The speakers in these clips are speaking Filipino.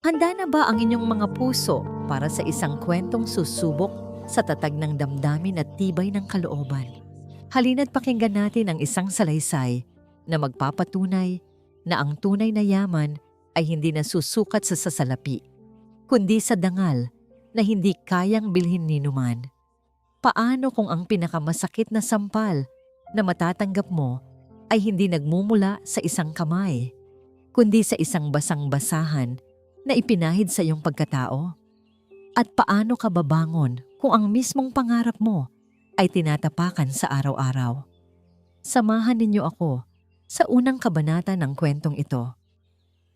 Handa na ba ang inyong mga puso para sa isang kwentong susubok sa tatag ng damdamin at tibay ng kalooban? Halina't pakinggan natin ang isang salaysay na magpapatunay na ang tunay na yaman ay hindi nasusukat sa sasalapi, kundi sa dangal na hindi kayang bilhin ni numan. Paano kung ang pinakamasakit na sampal na matatanggap mo ay hindi nagmumula sa isang kamay, kundi sa isang basang-basahan na ipinahid sa iyong pagkatao? At paano ka babangon kung ang mismong pangarap mo ay tinatapakan sa araw-araw? Samahan ninyo ako sa unang kabanata ng kwentong ito.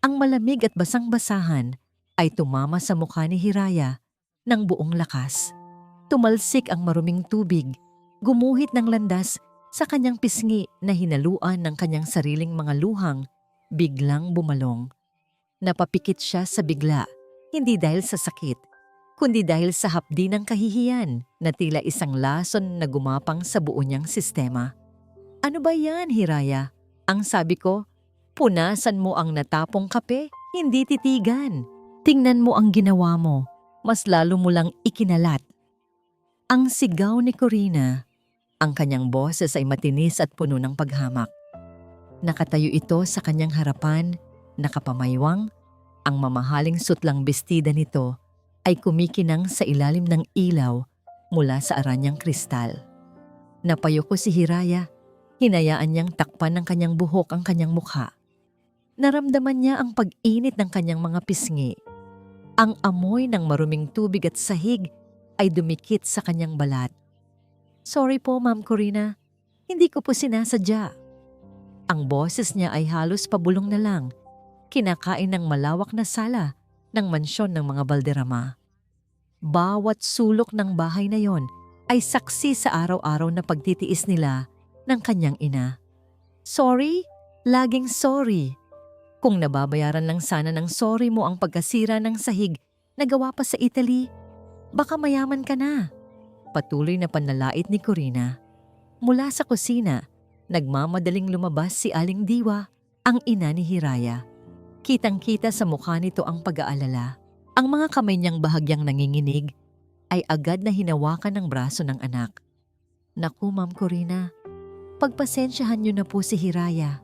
Ang malamig at basang-basahan ay tumama sa mukha ni Hiraya ng buong lakas. Tumalsik ang maruming tubig, gumuhit ng landas sa kanyang pisngi na hinaluan ng kanyang sariling mga luhang biglang bumalong. Napapikit siya sa bigla, hindi dahil sa sakit, kundi dahil sa hapdi ng kahihiyan na tila isang lason na gumapang sa buo niyang sistema. Ano ba yan, Hiraya? Ang sabi ko, punasan mo ang natapong kape, hindi titigan. Tingnan mo ang ginawa mo, mas lalo mo lang ikinalat. Ang sigaw ni Corina, ang kanyang boses ay matinis at puno ng paghamak. Nakatayo ito sa kanyang harapan, nakapamaywang. Ang mamahaling sutlang bestida nito ay kumikinang sa ilalim ng ilaw mula sa aranyang kristal. Napayuko si Hiraya, hinayaan niyang takpan ng kanyang buhok ang kanyang mukha. Naramdaman niya ang pag-init ng kanyang mga pisngi. Ang amoy ng maruming tubig at sahig ay dumikit sa kanyang balat. Sorry po, Ma'am Corina. Hindi ko po sinasadya. Ang boses niya ay halos pabulong na lang, kinakain ng malawak na sala ng mansyon ng mga Valderrama. Bawat sulok ng bahay na yon ay saksi sa araw-araw na pagtitiis nila ng kanyang ina. Sorry? Laging sorry. Kung nababayaran lang sana ng sorry mo ang pagkasira ng sahig na gawa pa sa Italy, baka mayaman ka na. Patuloy na panlalait ni Corina. Mula sa kusina, nagmamadaling lumabas si Aling Diwa, ang ina ni Hiraya. Kitang-kita sa mukha nito ang pag-aalala. Ang mga kamay niyang bahagyang nanginginig ay agad na hinawakan ng braso ng anak. Naku, Ma'am Corina, pagpasensyahan niyo na po si Hiraya.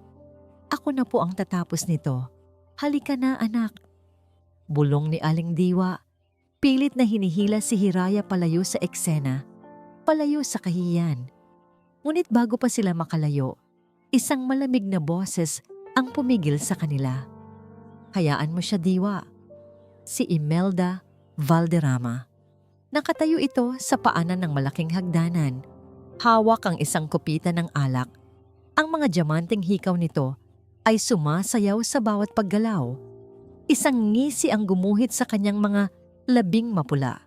Ako na po ang tatapos nito. Halika na, anak. Bulong ni Aling Diwa. Pilit na hinihila si Hiraya palayo sa eksena, palayo sa kahihiyan. Ngunit bago pa sila makalayo, isang malamig na boses ang pumigil sa kanila. Hayaan mo siya, Diwa. Si Imelda Valderrama. Nakatayo ito sa paanan ng malaking hagdanan. Hawak ang isang kupita ng alak. Ang mga diamanteng hikaw nito ay sumasayaw sa bawat paggalaw. Isang ngisi ang gumuhit sa kanyang mga labing mapula.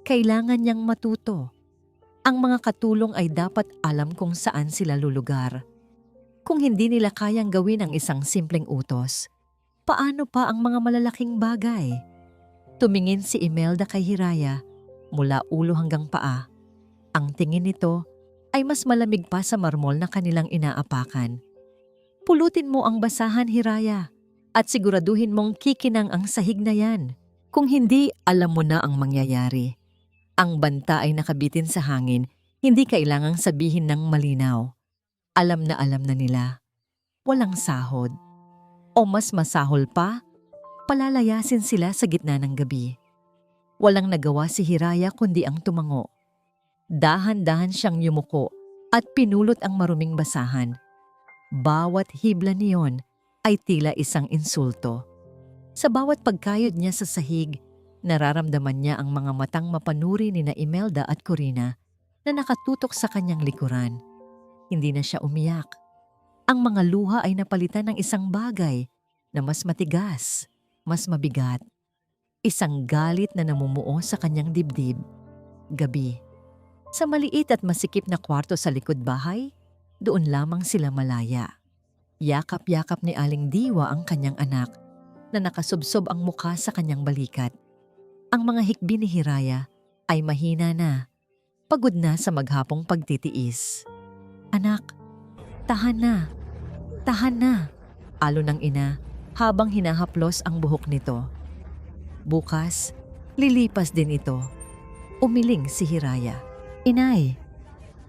Kailangan niyang matuto. Ang mga katulong ay dapat alam kung saan sila lulugar. Kung hindi nila kayang gawin ang isang simpleng utos, paano pa ang mga malalaking bagay? Tumingin si Imelda kay Hiraya mula ulo hanggang paa. Ang tingin nito ay mas malamig pa sa marmol na kanilang inaapakan. Pulutin mo ang basahan, Hiraya, at siguraduhin mong kikinang ang sahig na yan. Kung hindi, alam mo na ang mangyayari. Ang banta ay nakabitin sa hangin, hindi kailangang sabihin ng malinaw. Alam na nila. Walang sahod. O mas masahol pa, palalayasin sila sa gitna ng gabi. Walang nagawa si Hiraya kundi ang tumango. Dahan-dahan siyang yumuko at pinulot ang maruming basahan. Bawat hibla niyon ay tila isang insulto. Sa bawat pagkayod niya sa sahig, nararamdaman niya ang mga matang mapanuri ni na Imelda at Corina na nakatutok sa kanyang likuran. Hindi na siya umiyak. Ang mga luha ay napalitan ng isang bagay na mas matigas, mas mabigat. Isang galit na namumuo sa kanyang dibdib. Gabi. Sa maliit at masikip na kwarto sa likod bahay, doon lamang sila malaya. Yakap-yakap ni Aling Diwa ang kanyang anak na nakasubsob ang mukha sa kanyang balikat. Ang mga hikbi ni Hiraya ay mahina na, pagod na sa maghapong pagtitiis. Anak, tahan na, tahan na, alo ng ina habang hinahaplos ang buhok nito. Bukas, lilipas din ito. Umiling si Hiraya. Inay,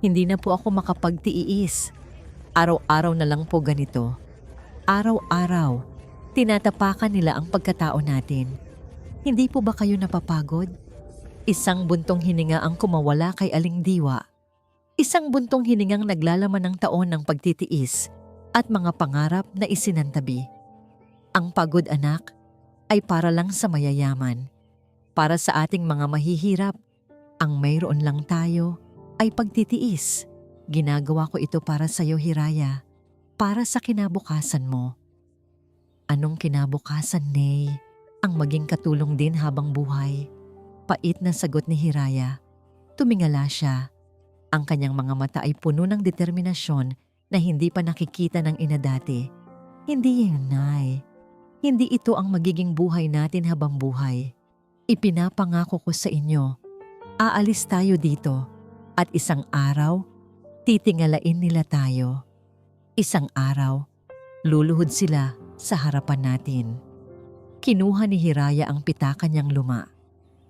hindi na po ako makapagtiis. Araw-araw na lang po ganito. Araw-araw, tinatapakan nila ang pagkatao natin. Hindi po ba kayo napapagod? Isang buntong hininga ang kumawala kay Aling Diwa. Isang buntong hiningang naglalaman ng taon ng pagtitiis at mga pangarap na isinantabi. Ang pagod, anak, ay para lang sa mayayaman. Para sa ating mga mahihirap, ang mayroon lang tayo ay pagtitiis. Ginagawa ko ito para sa iyo, Hiraya. Para sa kinabukasan mo. Anong kinabukasan, Nay? Ang maging katulong din habang buhay. Pait na sagot ni Hiraya. Tumingala siya. Ang kanyang mga mata ay puno ng determinasyon na hindi pa nakikita ng ina dati. Hindi yun, Nay. Hindi ito ang magiging buhay natin habang buhay. Ipinapangako ko sa inyo, aalis tayo dito at isang araw, titingalain nila tayo. Isang araw, luluhod sila sa harapan natin. Kinuha ni Hiraya ang pitaka niyang luma.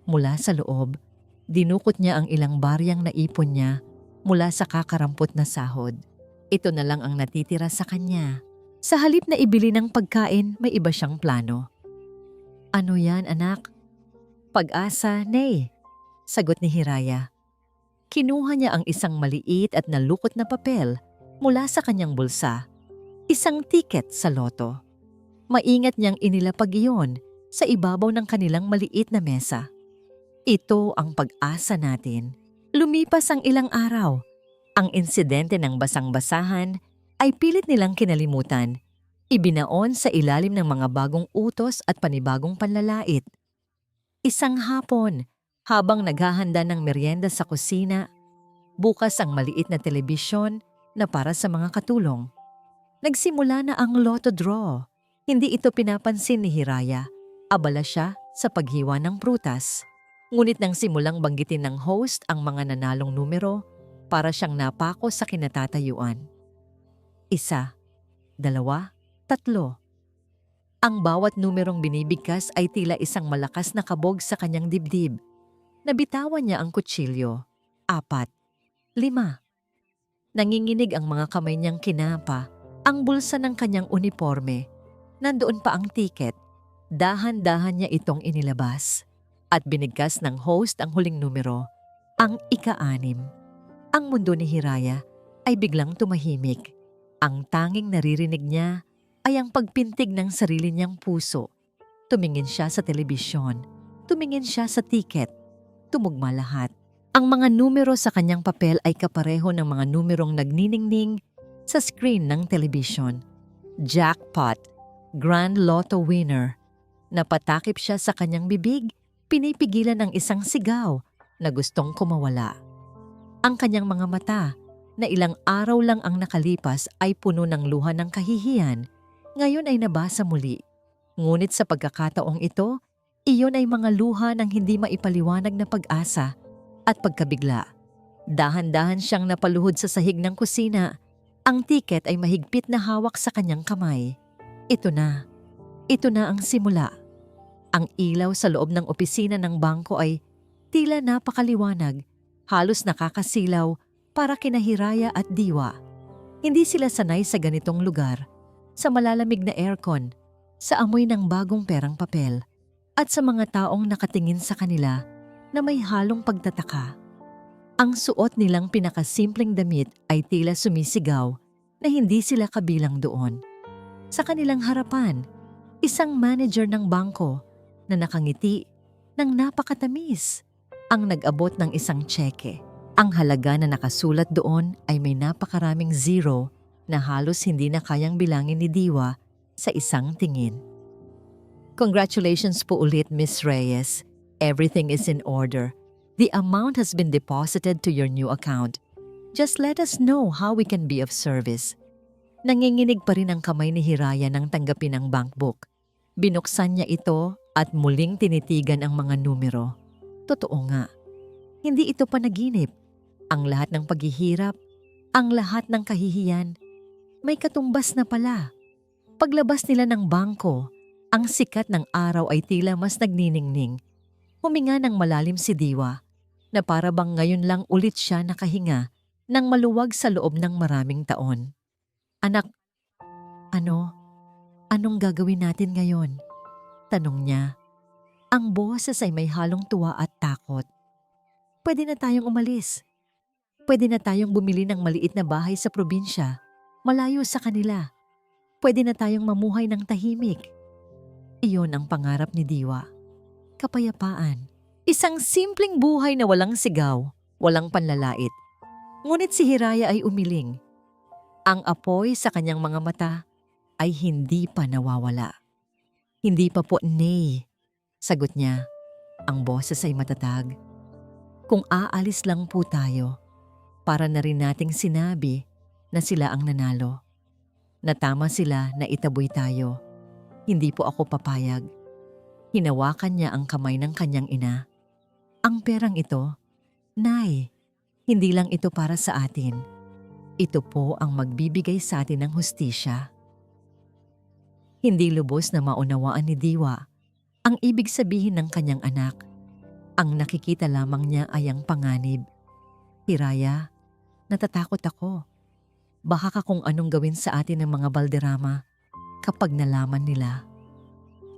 Mula sa loob, dinukot niya ang ilang baryang naipon niya mula sa kakarampot na sahod. Ito na lang ang natitira sa kanya. Sa halip na ibili ng pagkain, may iba siyang plano. Ano yan, anak? Pag-asa, Nay, sagot ni Hiraya. Kinuha niya ang isang maliit at nalukot na papel mula sa kanyang bulsa. Isang tiket sa loto. Maingat niyang inilapag iyon sa ibabaw ng kanilang maliit na mesa. Ito ang pag-asa natin. Lumipas ang ilang araw. Ang insidente ng basang-basahan ay pilit nilang kinalimutan. Ibinaon sa ilalim ng mga bagong utos at panibagong panlalait. Isang hapon, habang naghahanda ng merienda sa kusina, bukas ang maliit na telebisyon na para sa mga katulong. Nagsimula na ang lotto draw. Hindi ito pinapansin ni Hiraya. Abala siya sa paghiwa ng prutas. Ngunit nang simulang banggitin ng host ang mga nanalong numero, para siyang napako sa kinatatayuan. 1, 2, 3. Ang bawat numerong binibigkas ay tila isang malakas na kabog sa kanyang dibdib. Nabitawan niya ang kutsilyo. 4, 5. Nanginginig ang mga kamay niyang kinapa, ang bulsa ng kanyang uniforme. Nandoon pa ang tiket. Dahan-dahan niya itong inilabas. At binigkas ng host ang huling numero, ang 6. Ang mundo ni Hiraya ay biglang tumahimik. Ang tanging naririnig niya ay ang pagpintig ng sarili niyang puso. Tumingin siya sa telebisyon. Tumingin siya sa tiket. Tumugma lahat. Ang mga numero sa kanyang papel ay kapareho ng mga numerong nagniningning sa screen ng telebisyon. Jackpot. Grand Lotto winner. Napatakip siya sa kanyang bibig, pinipigilan ng isang sigaw na gustong kumawala. Ang kanyang mga mata, na ilang araw lang ang nakalipas ay puno ng luha ng kahihiyan, ngayon ay nabasa muli. Ngunit sa pagkakataong ito, iyon ay mga luha ng hindi maipaliwanag na pag-asa at pagkabigla. Dahan-dahan siyang napaluhod sa sahig ng kusina. Ang tiket ay mahigpit na hawak sa kanyang kamay. Ito na ang simula. Ang ilaw sa loob ng opisina ng bangko ay tila napakaliwanag, halos nakakasilaw para kina Hiraya at Diwa. Hindi sila sanay sa ganitong lugar, sa malalamig na aircon, sa amoy ng bagong perang papel, at sa mga taong nakatingin sa kanila na may halong pagtataka. Ang suot nilang pinakasimpleng damit ay tila sumisigaw na hindi sila kabilang doon. Sa kanilang harapan, isang manager ng bangko na nakangiti ng napakatamis ang nag-abot ng isang tseke. Ang halaga na nakasulat doon ay may napakaraming zero na halos hindi na kayang bilangin ni Diwa sa isang tingin. Congratulations po ulit, Miss Reyes. Everything is in order. The amount has been deposited to your new account. Just let us know how we can be of service. Nanginginig pa rin ang kamay ni Hiraya nang tanggapin ang bankbook. Binuksan niya ito at muling tinitigan ang mga numero. Totoo nga. Hindi ito panaginip. Ang lahat ng paghihirap, ang lahat ng kahihiyan, may katumbas na pala. Paglabas nila ng bangko, Ang sikat ng araw ay tila mas nagniningning. Huminga ng malalim si Diwa na para bang ngayon lang ulit siya nakahinga ng maluwag sa loob ng maraming taon. Anak, ano? Anong gagawin natin ngayon? Tanong niya. Ang boses ay may halong tuwa at takot. Pwede na tayong umalis. Pwede na tayong bumili ng maliit na bahay sa probinsya, malayo sa kanila. Pwede na tayong mamuhay ng tahimik. Iyon ang pangarap ni Diwa. Kapayapaan. Isang simpleng buhay na walang sigaw, walang panlalait. Ngunit si Hiraya ay umiling. Ang apoy sa kanyang mga mata ay hindi pa nawawala. Hindi pa po, Nay. Sagot niya. Ang boses ay matatag. Kung aalis lang po tayo, para na rin nating sinabi na sila ang nanalo. Natama sila na itaboy tayo. Hindi po ako papayag. Hinawakan niya ang kamay ng kanyang ina. Ang perang ito, Nay, hindi lang ito para sa atin. Ito po ang magbibigay sa atin ng hustisya. Hindi lubos na maunawaan ni Diwa ang ibig sabihin ng kanyang anak. Ang nakikita lamang niya ay ang panganib. Hiraya, natatakot ako. Baka kung anong gawin sa atin ng mga Valderrama kapag nalaman nila.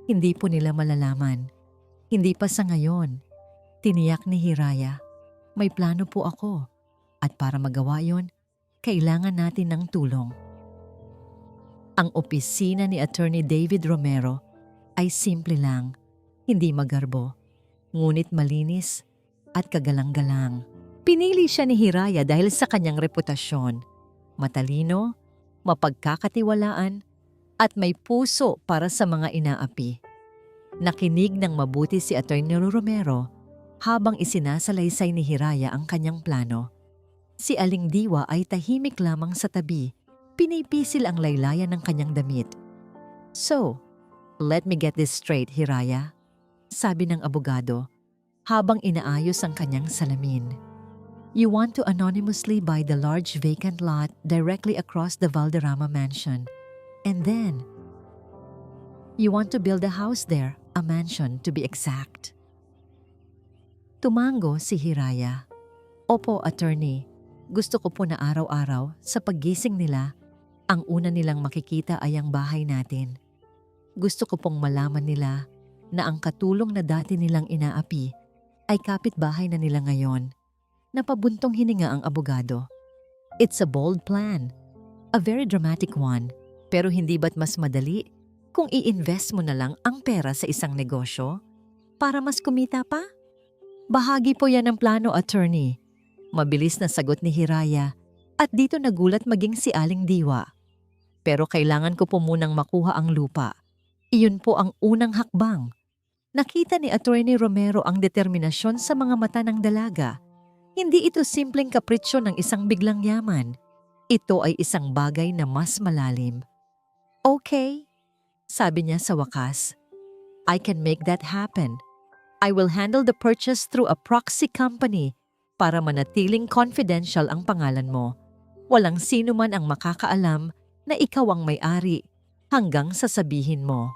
Hindi po nila malalaman. Hindi pa sa ngayon. Tiniyak ni Hiraya, may plano po ako. At para magawa yon, kailangan natin ng tulong. Ang opisina ni Attorney David Romero ay simple lang, hindi magarbo, ngunit malinis at kagalang-galang. Pinili siya ni Hiraya dahil sa kanyang reputasyon. Matalino, mapagkakatiwalaan, at may puso para sa mga inaapi. Nakinig ng mabuti si Attorney Romero habang isinasalaysay ni Hiraya ang kanyang plano. Si Aling Diwa ay tahimik lamang sa tabi. Pinipisil ang laylayan ng kanyang damit. So, let me get this straight, Hiraya, sabi ng abogado habang inaayos ang kanyang salamin. You want to anonymously buy the large vacant lot directly across the Valderrama mansion. And then, you want to build a house there, a mansion to be exact. Tumango si Hiraya. Opo, attorney. Gusto ko po na araw-araw sa paggising nila, ang una nilang makikita ay ang bahay natin. Gusto ko pong malaman nila na ang katulong na dati nilang inaapi ay kapitbahay na nila ngayon. Napabuntong hininga ang abogado. It's a bold plan. A very dramatic one. Pero hindi ba't mas madali kung i-invest mo na lang ang pera sa isang negosyo para mas kumita pa? Bahagi po yan ng plano, attorney. Mabilis na sagot ni Hiraya at dito nagulat maging si Aling Diwa. Pero kailangan ko po munang makuha ang lupa. Iyon po ang unang hakbang. Nakita ni Attorney Romero ang determinasyon sa mga mata ng dalaga. Hindi ito simpleng kapritsyo ng isang biglang yaman. Ito ay isang bagay na mas malalim. Okay, sabi niya sa wakas. I can make that happen. I will handle the purchase through a proxy company para manatiling confidential ang pangalan mo. Walang sino man ang makakaalam na ikaw ang may-ari hanggang sasabihin mo.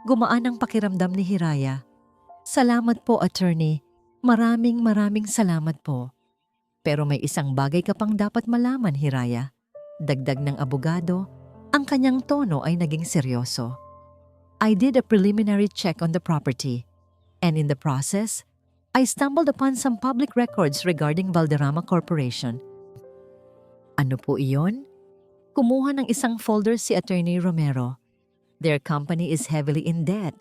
Gumaan ang pakiramdam ni Hiraya. Salamat po, attorney. Maraming salamat po. Pero may isang bagay ka pang dapat malaman, Hiraya. Dagdag ng abogado, ang kanyang tono ay naging seryoso. I did a preliminary check on the property, and in the process, I stumbled upon some public records regarding Valderrama Corporation. Ano po iyon? Kumuha ng isang folder si Attorney Romero. Their company is heavily in debt.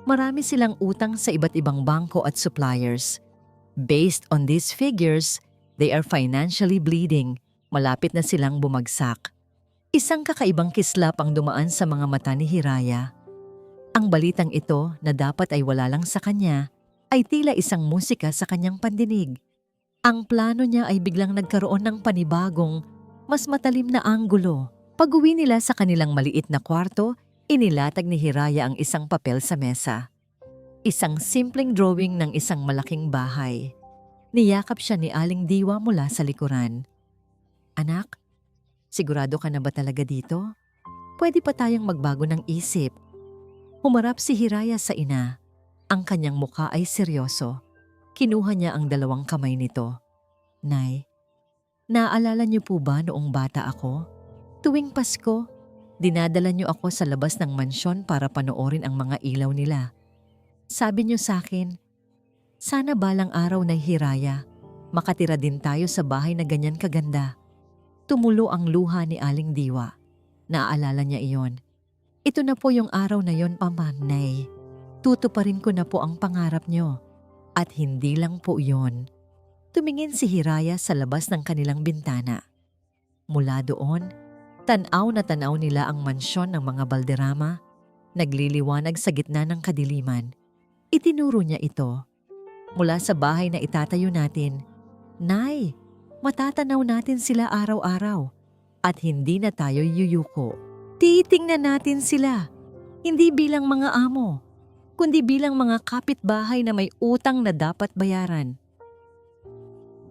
Marami silang utang sa iba't ibang bangko at suppliers. Based on these figures, they are financially bleeding. Malapit na silang bumagsak. Isang kakaibang kislap ang dumaan sa mga mata ni Hiraya. Ang balitang ito na dapat ay wala lang sa kanya ay tila isang musika sa kanyang pandinig. Ang plano niya ay biglang nagkaroon ng panibagong, mas matalim na anggulo. Pag-uwi nila sa kanilang maliit na kwarto, inilatag ni Hiraya ang isang papel sa mesa. Isang simpleng drawing ng isang malaking bahay. Niyakap siya ni Aling Diwa mula sa likuran. Anak, sigurado ka na ba talaga dito? Pwede pa tayong magbago ng isip. Humarap si Hiraya sa ina. Ang kanyang mukha ay seryoso. Kinuha niya ang 2 kamay nito. Nay, naaalala niyo po ba noong bata ako? Tuwing Pasko, dinadala niyo ako sa labas ng mansyon para panoorin ang mga ilaw nila. Sabi niyo sa akin, sana balang araw na Hiraya, makatira din tayo sa bahay na ganyan kaganda. Tumulo ang luha ni Aling Diwa. Naaalala niya iyon. Ito na po yung araw na yon, Mama, Nay. Tutuparin ko na po ang pangarap niyo. At hindi lang po yon. Tumingin si Hiraya sa labas ng kanilang bintana. Mula doon, tanaw na tanaw nila ang mansyon ng mga Balderrama, nagliliwanag sa gitna ng kadiliman. Itinuro niya ito. Mula sa bahay na itatayo natin, Nay, matatanaw natin sila araw-araw at hindi na tayo yuyuko. Titingnan natin sila, hindi bilang mga amo, kundi bilang mga kapitbahay na may utang na dapat bayaran.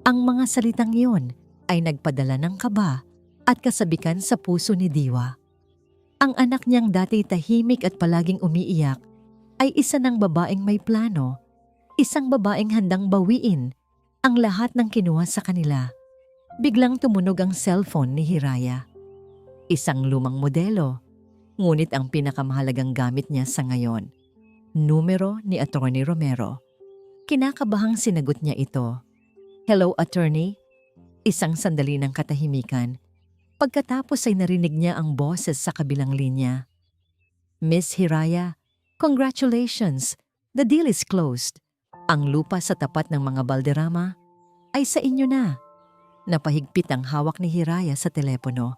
Ang mga salitang iyon ay nagpadala ng kaba at kasabikan sa puso ni Diwa. Ang anak niyang dati tahimik at palaging umiiyak ay isa ng babaeng may plano, isang babaeng handang bawiin ang lahat ng kinuha sa kanila. Biglang tumunog ang cellphone ni Hiraya. Isang lumang modelo, ngunit ang pinakamahalagang gamit niya sa ngayon. Numero ni Attorney Romero. Kinakabahang sinagot niya ito. Hello, Attorney? Isang sandali ng katahimikan. Pagkatapos ay narinig niya ang boses sa kabilang linya. Miss Hiraya, congratulations! The deal is closed. Ang lupa sa tapat ng mga Balderrama ay sa inyo na. Napahigpit ang hawak ni Hiraya sa telepono.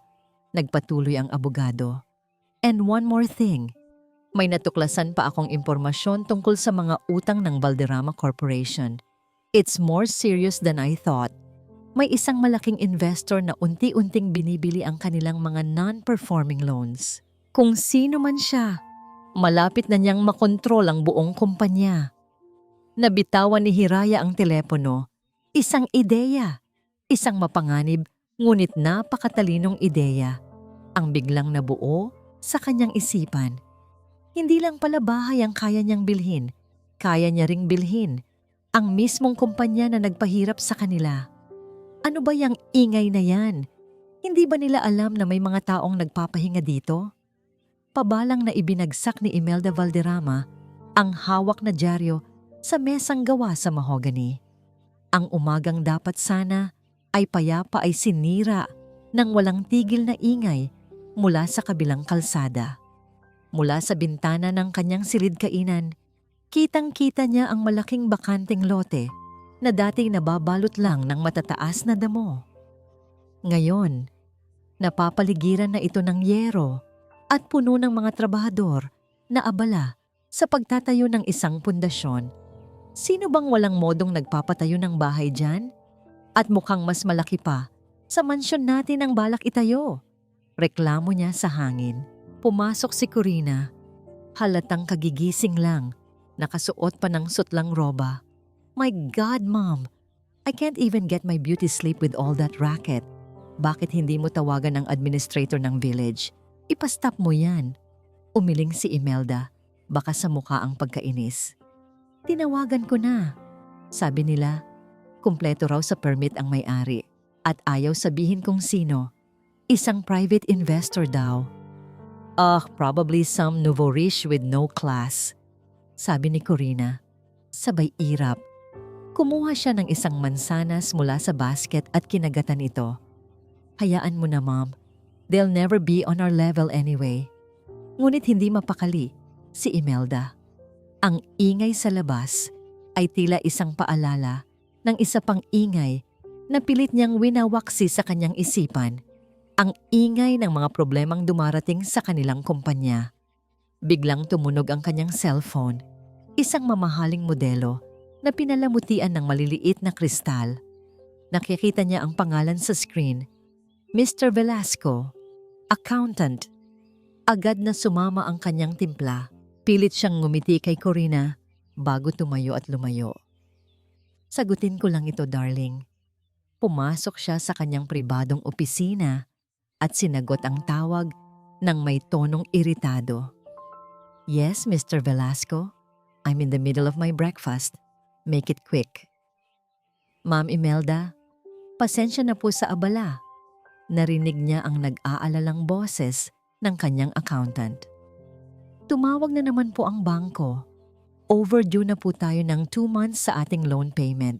Nagpatuloy ang abogado. And one more thing. May natuklasan pa akong impormasyon tungkol sa mga utang ng Balderrama Corporation. It's more serious than I thought. May isang malaking investor na unti-unting binibili ang kanilang mga non-performing loans. Kung sino man siya, malapit na niyang makontrol ang buong kumpanya. Nabitawan ni Hiraya ang telepono. Isang ideya. Isang mapanganib ngunit napakatalinong ideya. Ang biglang nabuo sa kanyang isipan. Hindi lang pala bahay ang kaya niyang bilhin. Kaya niya ring bilhin ang mismong kumpanya na nagpahirap sa kanila. Ano ba yang ingay na yan? Hindi ba nila alam na may mga taong nagpapahinga dito? Pabalang na ibinagsak ni Imelda Valderrama ang hawak na dyaryo sa mesang gawa sa mahogany. Ang umagang dapat sana ay payapa ay sinira ng walang tigil na ingay mula sa kabilang kalsada. Mula sa bintana ng kanyang silid-kainan, kitang-kita niya ang malaking bakanteng lote na dating nababalot lang ng matataas na damo. Ngayon, napapaligiran na ito ng yero at puno ng mga trabahador na abala sa pagtatayo ng isang pundasyon. Sino bang walang modong nagpapatayo ng bahay dyan? At mukhang mas malaki pa sa mansyon natin ang balak itayo. Reklamo niya sa hangin. Pumasok si Corina. Halatang kagigising lang. Nakasuot pa ng sutlang roba. My God, Mom! I can't even get my beauty sleep with all that racket. Bakit hindi mo tawagan ang administrator ng village? Ipastop mo yan. Umiling si Imelda. Baka sa mukha ang pagkainis. Tinawagan ko na. Sabi nila, kumpleto raw sa permit ang may-ari at ayaw sabihin kung sino. Isang private investor daw. Probably some nouveau riche with no class. Sabi ni Corina. Sabay irap. Kumuha siya ng isang mansanas mula sa basket at kinagatan ito. Hayaan mo na, Mom. They'll never be on our level anyway. Ngunit hindi mapakali si Imelda. Ang ingay sa labas ay tila isang paalala ng isa pang ingay na pilit niyang winawaksi sa kanyang isipan. Ang ingay ng mga problemang dumarating sa kanilang kumpanya. Biglang tumunog ang kanyang cellphone. Isang mamahaling modelo na pinalamutian ng maliliit na kristal. Nakikita niya ang pangalan sa screen. Mr. Velasco, accountant. Agad na sumama ang kanyang timpla. Pilit siyang ngumiti kay Corina bago tumayo at lumayo. Sagutin ko lang ito, darling. Pumasok siya sa kanyang pribadong opisina at sinagot ang tawag ng may tonong iritado. Yes, Mr. Velasco. I'm in the middle of my breakfast. Make it quick. Ma'am Imelda, pasensya na po sa abala. Narinig niya ang nag-aalalang boses ng kanyang accountant. Tumawag na naman po ang bangko. Overdue na po tayo ng 2 months sa ating loan payment.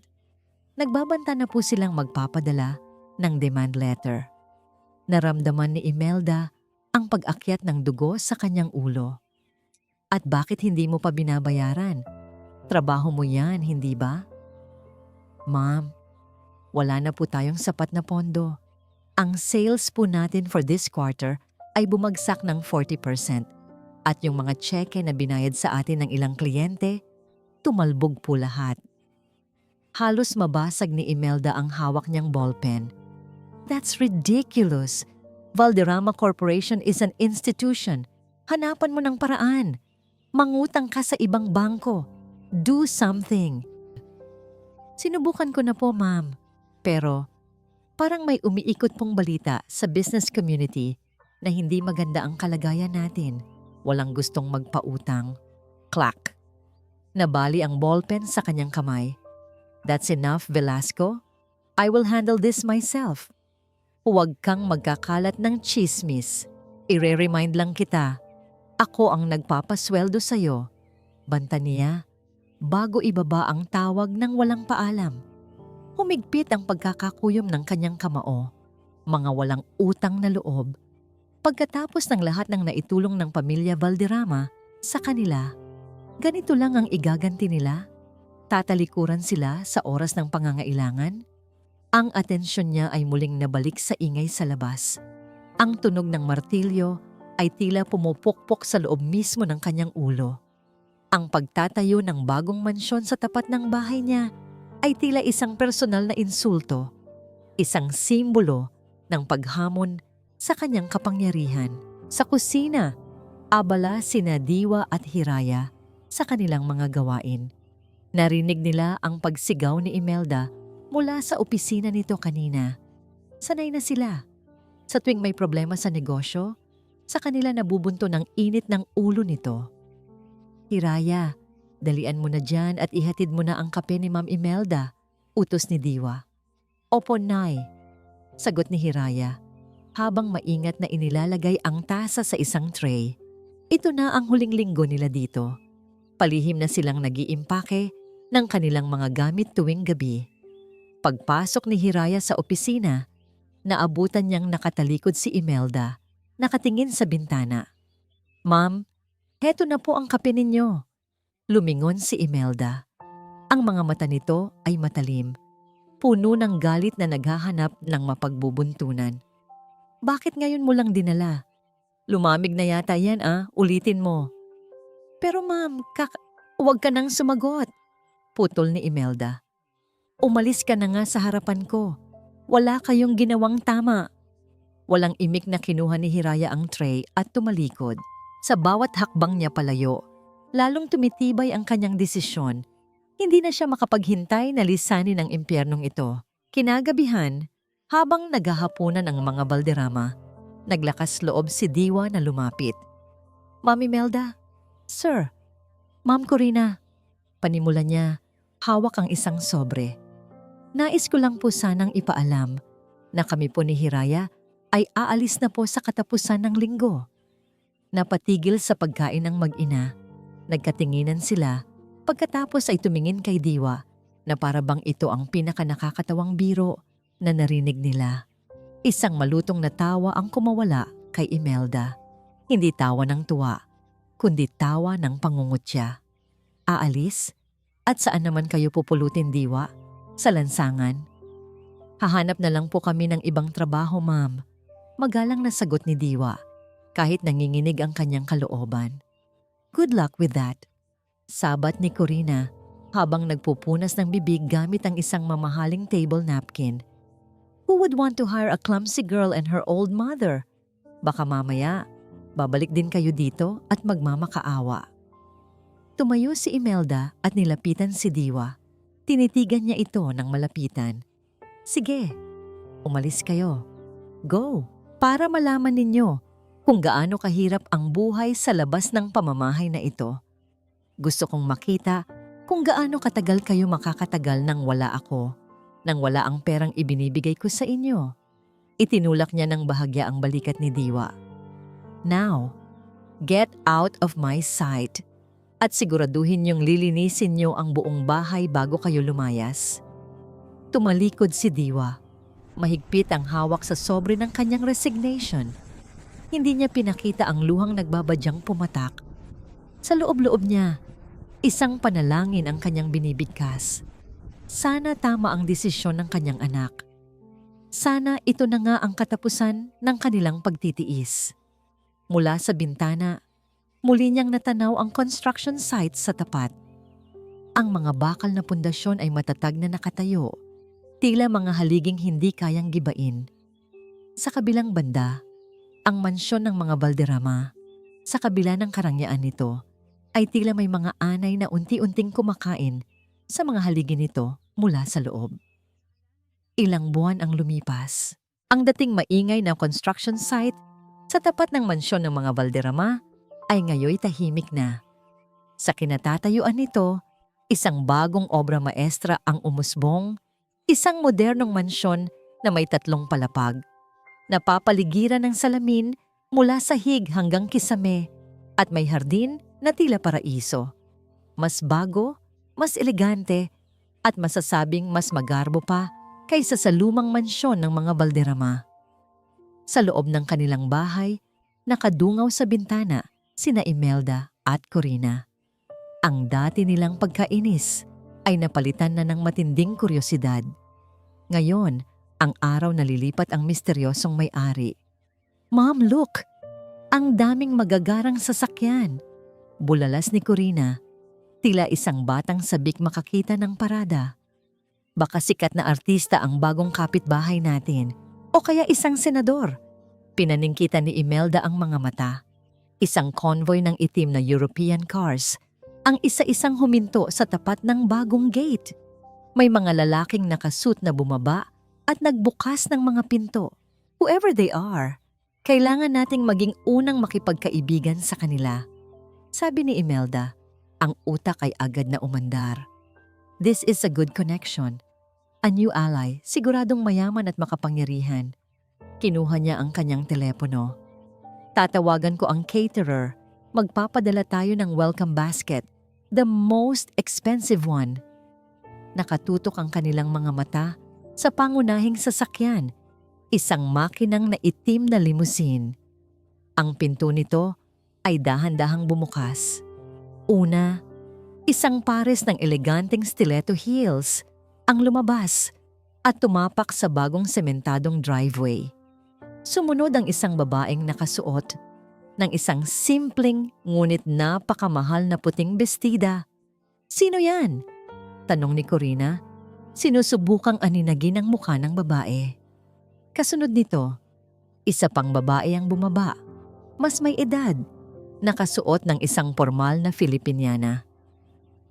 Nagbabanta na po silang magpapadala ng demand letter. Naramdaman ni Imelda ang pag-akyat ng dugo sa kanyang ulo. At bakit hindi mo pa binabayaran? Trabaho mo yan, hindi ba? Ma'am, wala na po tayong sapat na pondo. Ang sales po natin for this quarter ay bumagsak ng 40% at yung mga tseke na binayad sa atin ng ilang kliyente, tumalbog po lahat. Halos mabasag ni Imelda ang hawak niyang ballpen. That's ridiculous. Valderrama Corporation is an institution. Hanapan mo ng paraan. Mangutang ka sa ibang bangko. Do something. Sinubukan ko na po, ma'am. Pero parang may umiikot pong balita sa business community na hindi maganda ang kalagayan natin. Walang gustong magpautang. Clack. Nabali ang ballpen sa kanyang kamay. That's enough, Velasco. I will handle this myself. Huwag kang magkakalat ng chismis. Ire-remind lang kita. Ako ang nagpapasweldo sa'yo. Banta niya, bago ibaba ang tawag ng walang paalam. Humigpit ang pagkakakuyom ng kanyang kamao. Mga walang utang na loob. Pagkatapos ng lahat ng naitulong ng pamilya Valderrama sa kanila, ganito lang ang igaganti nila. Tatalikuran sila sa oras ng pangangailangan. Ang atensyon niya ay muling nabalik sa ingay sa labas. Ang tunog ng martilyo ay tila pumupukpok sa loob mismo ng kanyang ulo. Ang pagtatayo ng bagong mansyon sa tapat ng bahay niya ay tila isang personal na insulto, isang simbolo ng paghamon sa kanyang kapangyarihan. Sa kusina, abala sina Diwa at Hiraya sa kanilang mga gawain. Narinig nila ang pagsigaw ni Imelda mula sa opisina nito kanina. Sanay na sila. Sa tuwing may problema sa negosyo, sa kanila nabubunto ng init ng ulo nito. Hiraya, dalian mo na dyan at ihatid mo na ang kape ni Ma'am Imelda, utos ni Diwa. Opo, Nay, sagot ni Hiraya, habang maingat na inilalagay ang tasa sa isang tray. Ito na ang huling linggo nila dito. Palihim na silang nag-iimpake ng kanilang mga gamit tuwing gabi. Pagpasok ni Hiraya sa opisina, naabutan niyang nakatalikod si Imelda, nakatingin sa bintana. Ma'am, heto na po ang kape ninyo. Lumingon si Imelda. Ang mga mata nito ay matalim, puno ng galit na naghahanap ng mapagbubuntunan. Bakit ngayon mo lang dinala? Lumamig na yata yan ulitin mo. Pero ma'am, huwag ka nang sumagot. Putol ni Imelda. Umalis ka na nga sa harapan ko. Wala kayong ginawang tama. Walang imik na kinuha ni Hiraya ang tray at tumalikod. Sa bawat hakbang niya palayo, lalong tumitibay ang kanyang desisyon. Hindi na siya makapaghintay na lisanin ang impyernong ito. Kinagabihan, habang naghahapunan ang mga Valderrama, naglakas loob si Diwa na lumapit. Ma'am Imelda, Sir, Ma'am Corina, panimula niya, hawak ang isang sobre. Nais ko lang po sanang ipaalam na kami po ni Hiraya ay aalis na po sa katapusan ng linggo. Napatigil sa pagkain ng mag-ina. Nagkatinginan sila pagkatapos ay tumingin kay Diwa na para bang ito ang pinakanakakatawang biro na narinig nila. Isang malutong na tawa ang kumawala kay Imelda. Hindi tawa ng tuwa, kundi tawa ng pangungutya. Aalis? At saan naman kayo pupulutin, Diwa? Sa lansangan? Hahanap na lang po kami ng ibang trabaho, ma'am. Magalang na sagot ni Diwa, kahit nanginginig ang kanyang kalooban. Good luck with that. Sabat ni Corina habang nagpupunas ng bibig gamit ang isang mamahaling table napkin. Who would want to hire a clumsy girl and her old mother? Baka mamaya, babalik din kayo dito at magmamakaawa. Tumayo si Imelda at nilapitan si Diwa. Tinitigan niya ito ng malapitan. Sige, umalis kayo. Go, para malaman ninyo kung gaano kahirap ang buhay sa labas ng pamamahay na ito. Gusto kong makita kung gaano katagal kayo makakatagal nang wala ako, nang wala ang perang ibinibigay ko sa inyo. Itinulak niya ng bahagya ang balikat ni Diwa. Now, get out of my sight at siguraduhin niyong lilinisin niyo ang buong bahay bago kayo lumayas. Tumalikod si Diwa. Mahigpit ang hawak sa sobre ng kanyang resignation. Hindi niya pinakita ang luhang nagbabadyang pumatak. Sa loob-loob niya, isang panalangin ang kanyang binibigkas. Sana tama ang desisyon ng kanyang anak. Sana ito na nga ang katapusan ng kanilang pagtitiis. Mula sa bintana, muli niyang natanaw ang construction site sa tapat. Ang mga bakal na pundasyon ay matatag na nakatayo, tila mga haliging hindi kayang gibain. Sa kabilang banda, ang mansyon ng mga Valderrama, sa kabila ng karangyaan nito, ay tila may mga anay na unti-unting kumakain sa mga haligi nito mula sa loob. Ilang buwan ang lumipas. Ang dating maingay na construction site sa tapat ng mansyon ng mga Valderrama ay ngayoy tahimik na. Sa kinatatayuan nito, isang bagong obra maestra ang umusbong, isang modernong mansyon na may 3 palapag. Napapaligiran ng salamin mula sahig hanggang kisame at may hardin na tila paraiso. Mas bago, mas elegante at masasabing mas magarbo pa kaysa sa lumang mansyon ng mga Valderrama. Sa loob ng kanilang bahay, nakadungaw sa bintana sina Imelda at Corina. Ang dati nilang pagkainis ay napalitan na ng matinding kuryosidad. Ngayon, ang araw na lilipat ang misteryosong may-ari. "Mom, look! Ang daming magagarang sasakyan!" Bulalas ni Corina. Tila isang batang sabik makakita ng parada. Baka sikat na artista ang bagong kapitbahay natin o kaya isang senador. Pinaningkitan ni Imelda ang mga mata. Isang convoy ng itim na European cars ang isa-isang huminto sa tapat ng bagong gate. May mga lalaking nakasuit na bumaba at nagbukas ng mga pinto. Whoever they are, kailangan nating maging unang makipagkaibigan sa kanila. Sabi ni Imelda, ang utak ay agad na umandar. This is a good connection. A new ally, siguradong mayaman at makapangyarihan. Kinuha niya ang kanyang telepono. Tatawagan ko ang caterer. Magpapadala tayo ng welcome basket. The most expensive one. Nakatutok ang kanilang mga mata sa pangunahing sasakyan, isang makinang na itim na limousine. Ang pinto nito ay dahan-dahang bumukas. Una, isang pares ng eleganteng stiletto heels ang lumabas at tumapak sa bagong sementadong driveway. Sumunod ang isang babaeng nakasuot ng isang simpleng ngunit napakamahal na puting bestida. "Sino yan?" tanong ni Corina. Sinusubukang aninagin ang mukha ng babae. Kasunod nito, isa pang babae ang bumaba. Mas may edad, nakasuot ng isang formal na Filipiniana.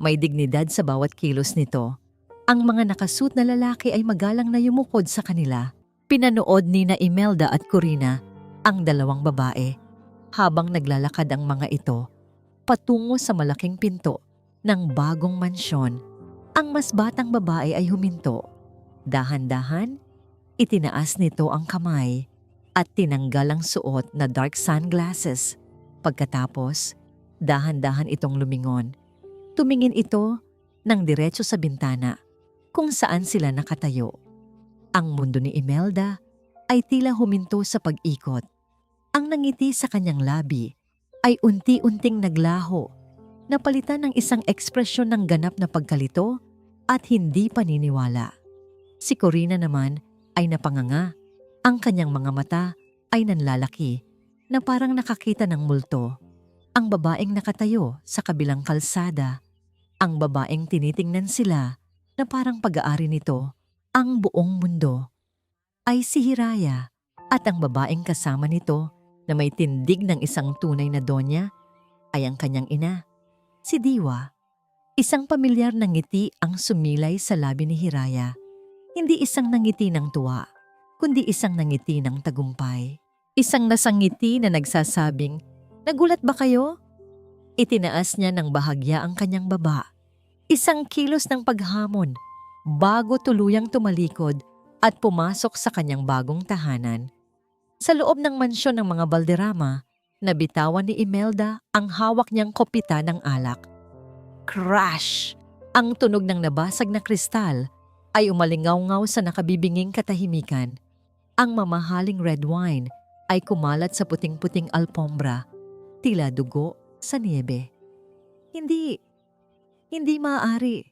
May dignidad sa bawat kilos nito. Ang mga nakasuot na lalaki ay magalang na yumukod sa kanila. Pinanood ni na Imelda at Corina ang dalawang babae habang naglalakad ang mga ito patungo sa malaking pinto ng bagong mansyon. Ang mas batang babae ay huminto. Dahan-dahan, itinaas nito ang kamay at tinanggal ang suot na dark sunglasses. Pagkatapos, dahan-dahan itong lumingon. Tumingin ito ng diretso sa bintana kung saan sila nakatayo. Ang mundo ni Imelda ay tila huminto sa pag-ikot. Ang nangiti sa kanyang labi ay unti-unting naglaho, napalitan ng isang ekspresyon ng ganap na pagkalito at hindi paniniwala. Si Corina naman ay napanganga. Ang kanyang mga mata ay nanlalaki na parang nakakita ng multo. Ang babaeng nakatayo sa kabilang kalsada. Ang babaeng tinitingnan sila na parang pag-aari nito ang buong mundo. Ay si Hiraya at ang babaeng kasama nito na may tindig ng isang tunay na donya ay ang kanyang ina, si Diwa. Isang pamilyar na ngiti ang sumilay sa labi ni Hiraya. Hindi isang nangiti ng tuwa, kundi isang nangiti ng tagumpay. Isang nasangiti na nagsasabing, "Nagulat ba kayo?" Itinaas niya ng bahagya ang kanyang baba. Isang kilos ng paghamon bago tuluyang tumalikod at pumasok sa kanyang bagong tahanan. Sa loob ng mansyon ng mga Valderrama, nabitawan ni Imelda ang hawak niyang kopita ng alak. Crash! Ang tunog ng nabasag na kristal ay umalingaw-ngaw sa nakabibinging katahimikan. Ang mamahaling red wine ay kumalat sa puting-puting alpombra, tila dugo sa niebe. Hindi maaari.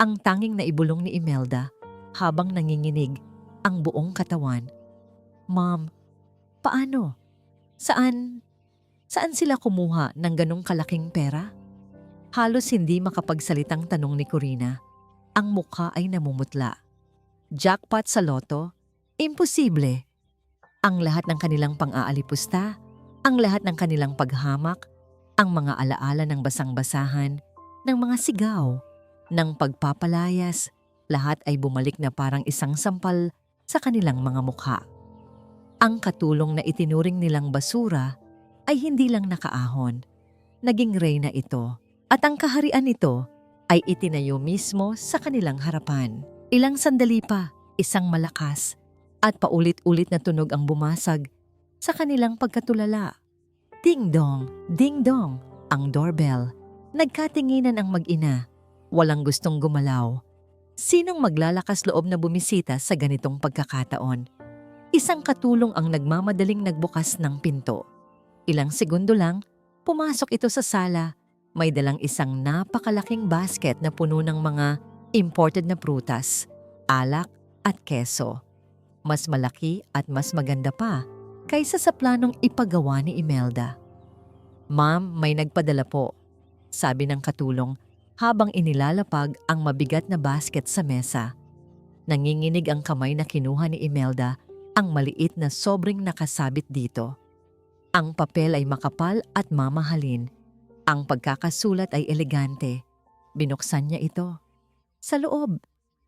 Ang tanging naibulong ni Imelda habang nanginginig ang buong katawan. "Ma'am, paano? Saan sila kumuha ng ganong kalaking pera?" Halos hindi makapagsalitang tanong ni Corina. Ang mukha ay namumutla. Jackpot sa loto? Imposible. Ang lahat ng kanilang pang-aalipusta, ang lahat ng kanilang paghamak, ang mga alaala ng basang-basahan, ng mga sigaw, ng pagpapalayas, lahat ay bumalik na parang isang sampal sa kanilang mga mukha. Ang katulong na itinuring nilang basura ay hindi lang nakaahon. Naging reyna ito at ang kaharian nito ay itinayo mismo sa kanilang harapan. Ilang sandali pa, isang malakas at paulit-ulit na tunog ang bumasag sa kanilang pagkatulala. Ding-dong, ding-dong, ang doorbell. Nagkatinginan ang mag-ina. Walang gustong gumalaw. Sinong maglalakas loob na bumisita sa ganitong pagkakataon? Isang katulong ang nagmamadaling nagbukas ng pinto. Ilang segundo lang, pumasok ito sa sala. May dalang isang napakalaking basket na puno ng mga imported na prutas, alak at keso. Mas malaki at mas maganda pa kaysa sa planong ipagawa ni Imelda. "Ma'am, may nagpadala po," sabi ng katulong habang inilalapag ang mabigat na basket sa mesa. Nanginginig ang kamay na kinuha ni Imelda ang maliit na sobrang nakasabit dito. Ang papel ay makapal at mamahalin. Ang pagkakasulat ay elegante. Binuksan niya ito. Sa loob,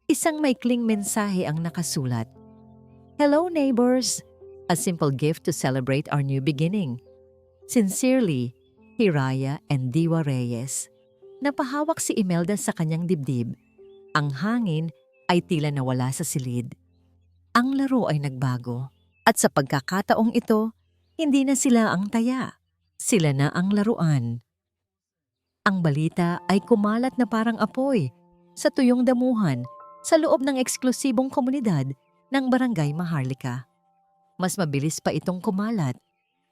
isang maikling mensahe ang nakasulat. "Hello neighbors! A simple gift to celebrate our new beginning. Sincerely, Hiraya and Diwa Reyes." Napahawak si Imelda sa kanyang dibdib. Ang hangin ay tila nawala sa silid. Ang laro ay nagbago. At sa pagkakataong ito, hindi na sila ang taya. Sila na ang laruan. Ang balita ay kumalat na parang apoy sa tuyong damuhan sa loob ng eksklusibong komunidad ng Barangay Maharlika. Mas mabilis pa itong kumalat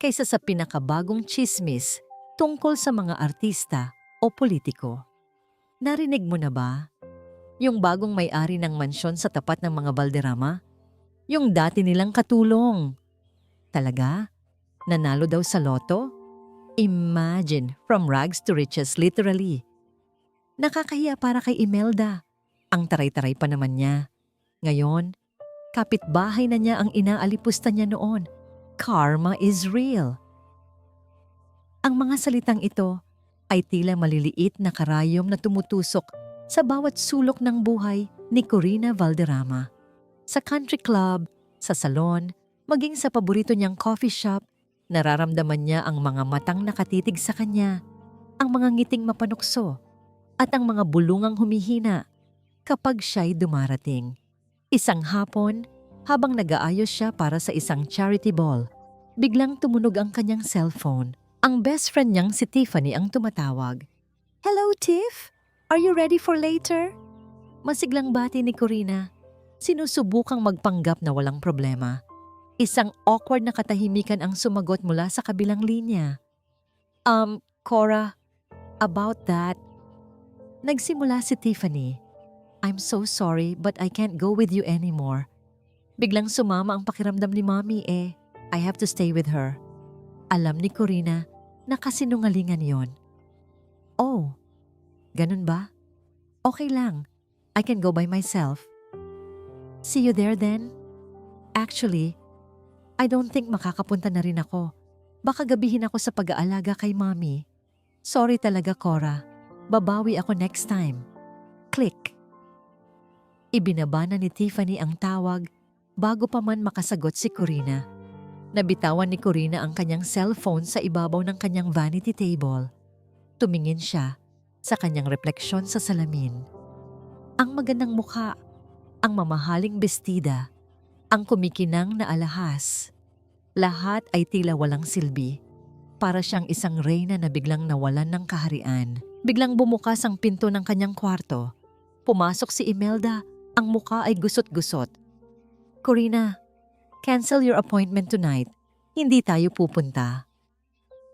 kaysa sa pinakabagong tsismis tungkol sa mga artista o politiko. Narinig mo na ba? Yung bagong may-ari ng mansyon sa tapat ng mga Valderrama? Yung dati nilang katulong. Talaga? Nanalo daw sa loto? Imagine, from rags to riches literally. Nakakahiya para kay Imelda. Ang taray-taray pa naman niya. Ngayon, kapitbahay na niya ang inaalipusta niya noon. Karma is real. Ang mga salitang ito ay tila maliliit na karayom na tumutusok sa bawat sulok ng buhay ni Corina Valderrama. Sa country club, sa salon, maging sa paborito niyang coffee shop, nararamdaman niya ang mga matang nakatitig sa kanya, ang mga ngiting mapanukso, at ang mga bulungang humihina kapag siya'y dumarating. Isang hapon, habang nag-aayos siya para sa isang charity ball, biglang tumunog ang kanyang cellphone. Ang best friend niyang si Tiffany ang tumatawag. "Hello, Tiff? Are you ready for later?" Masiglang bati ni Corina. Sinusubukang magpanggap na walang problema. Isang awkward na katahimikan ang sumagot mula sa kabilang linya. Cora, about that." Nagsimula si Tiffany. "I'm so sorry but I can't go with you anymore. Biglang sumama ang pakiramdam ni Mommy eh. I have to stay with her." Alam ni Corina na kasinungalingan yon. "Oh, ganun ba? Okay lang. I can go by myself." "See you there then?" "Actually, I don't think makakapunta na rin ako. Baka gabihin ako sa pag-aalaga kay Mommy. Sorry talaga, Cora. Babawi ako next time." Click. Ibinaba na ni Tiffany ang tawag bago pa man makasagot si Corina. Nabitawan ni Corina ang kanyang cellphone sa ibabaw ng kanyang vanity table. Tumingin siya sa kanyang refleksyon sa salamin. Ang magandang mukha, ang mamahaling bestida, ang kumikinang na alahas. Lahat ay tila walang silbi. Para siyang isang reyna na biglang nawalan ng kaharian. Biglang bumukas ang pinto ng kanyang kwarto. Pumasok si Imelda, ang mukha ay gusot-gusot. Corina, cancel your appointment tonight. Hindi tayo pupunta.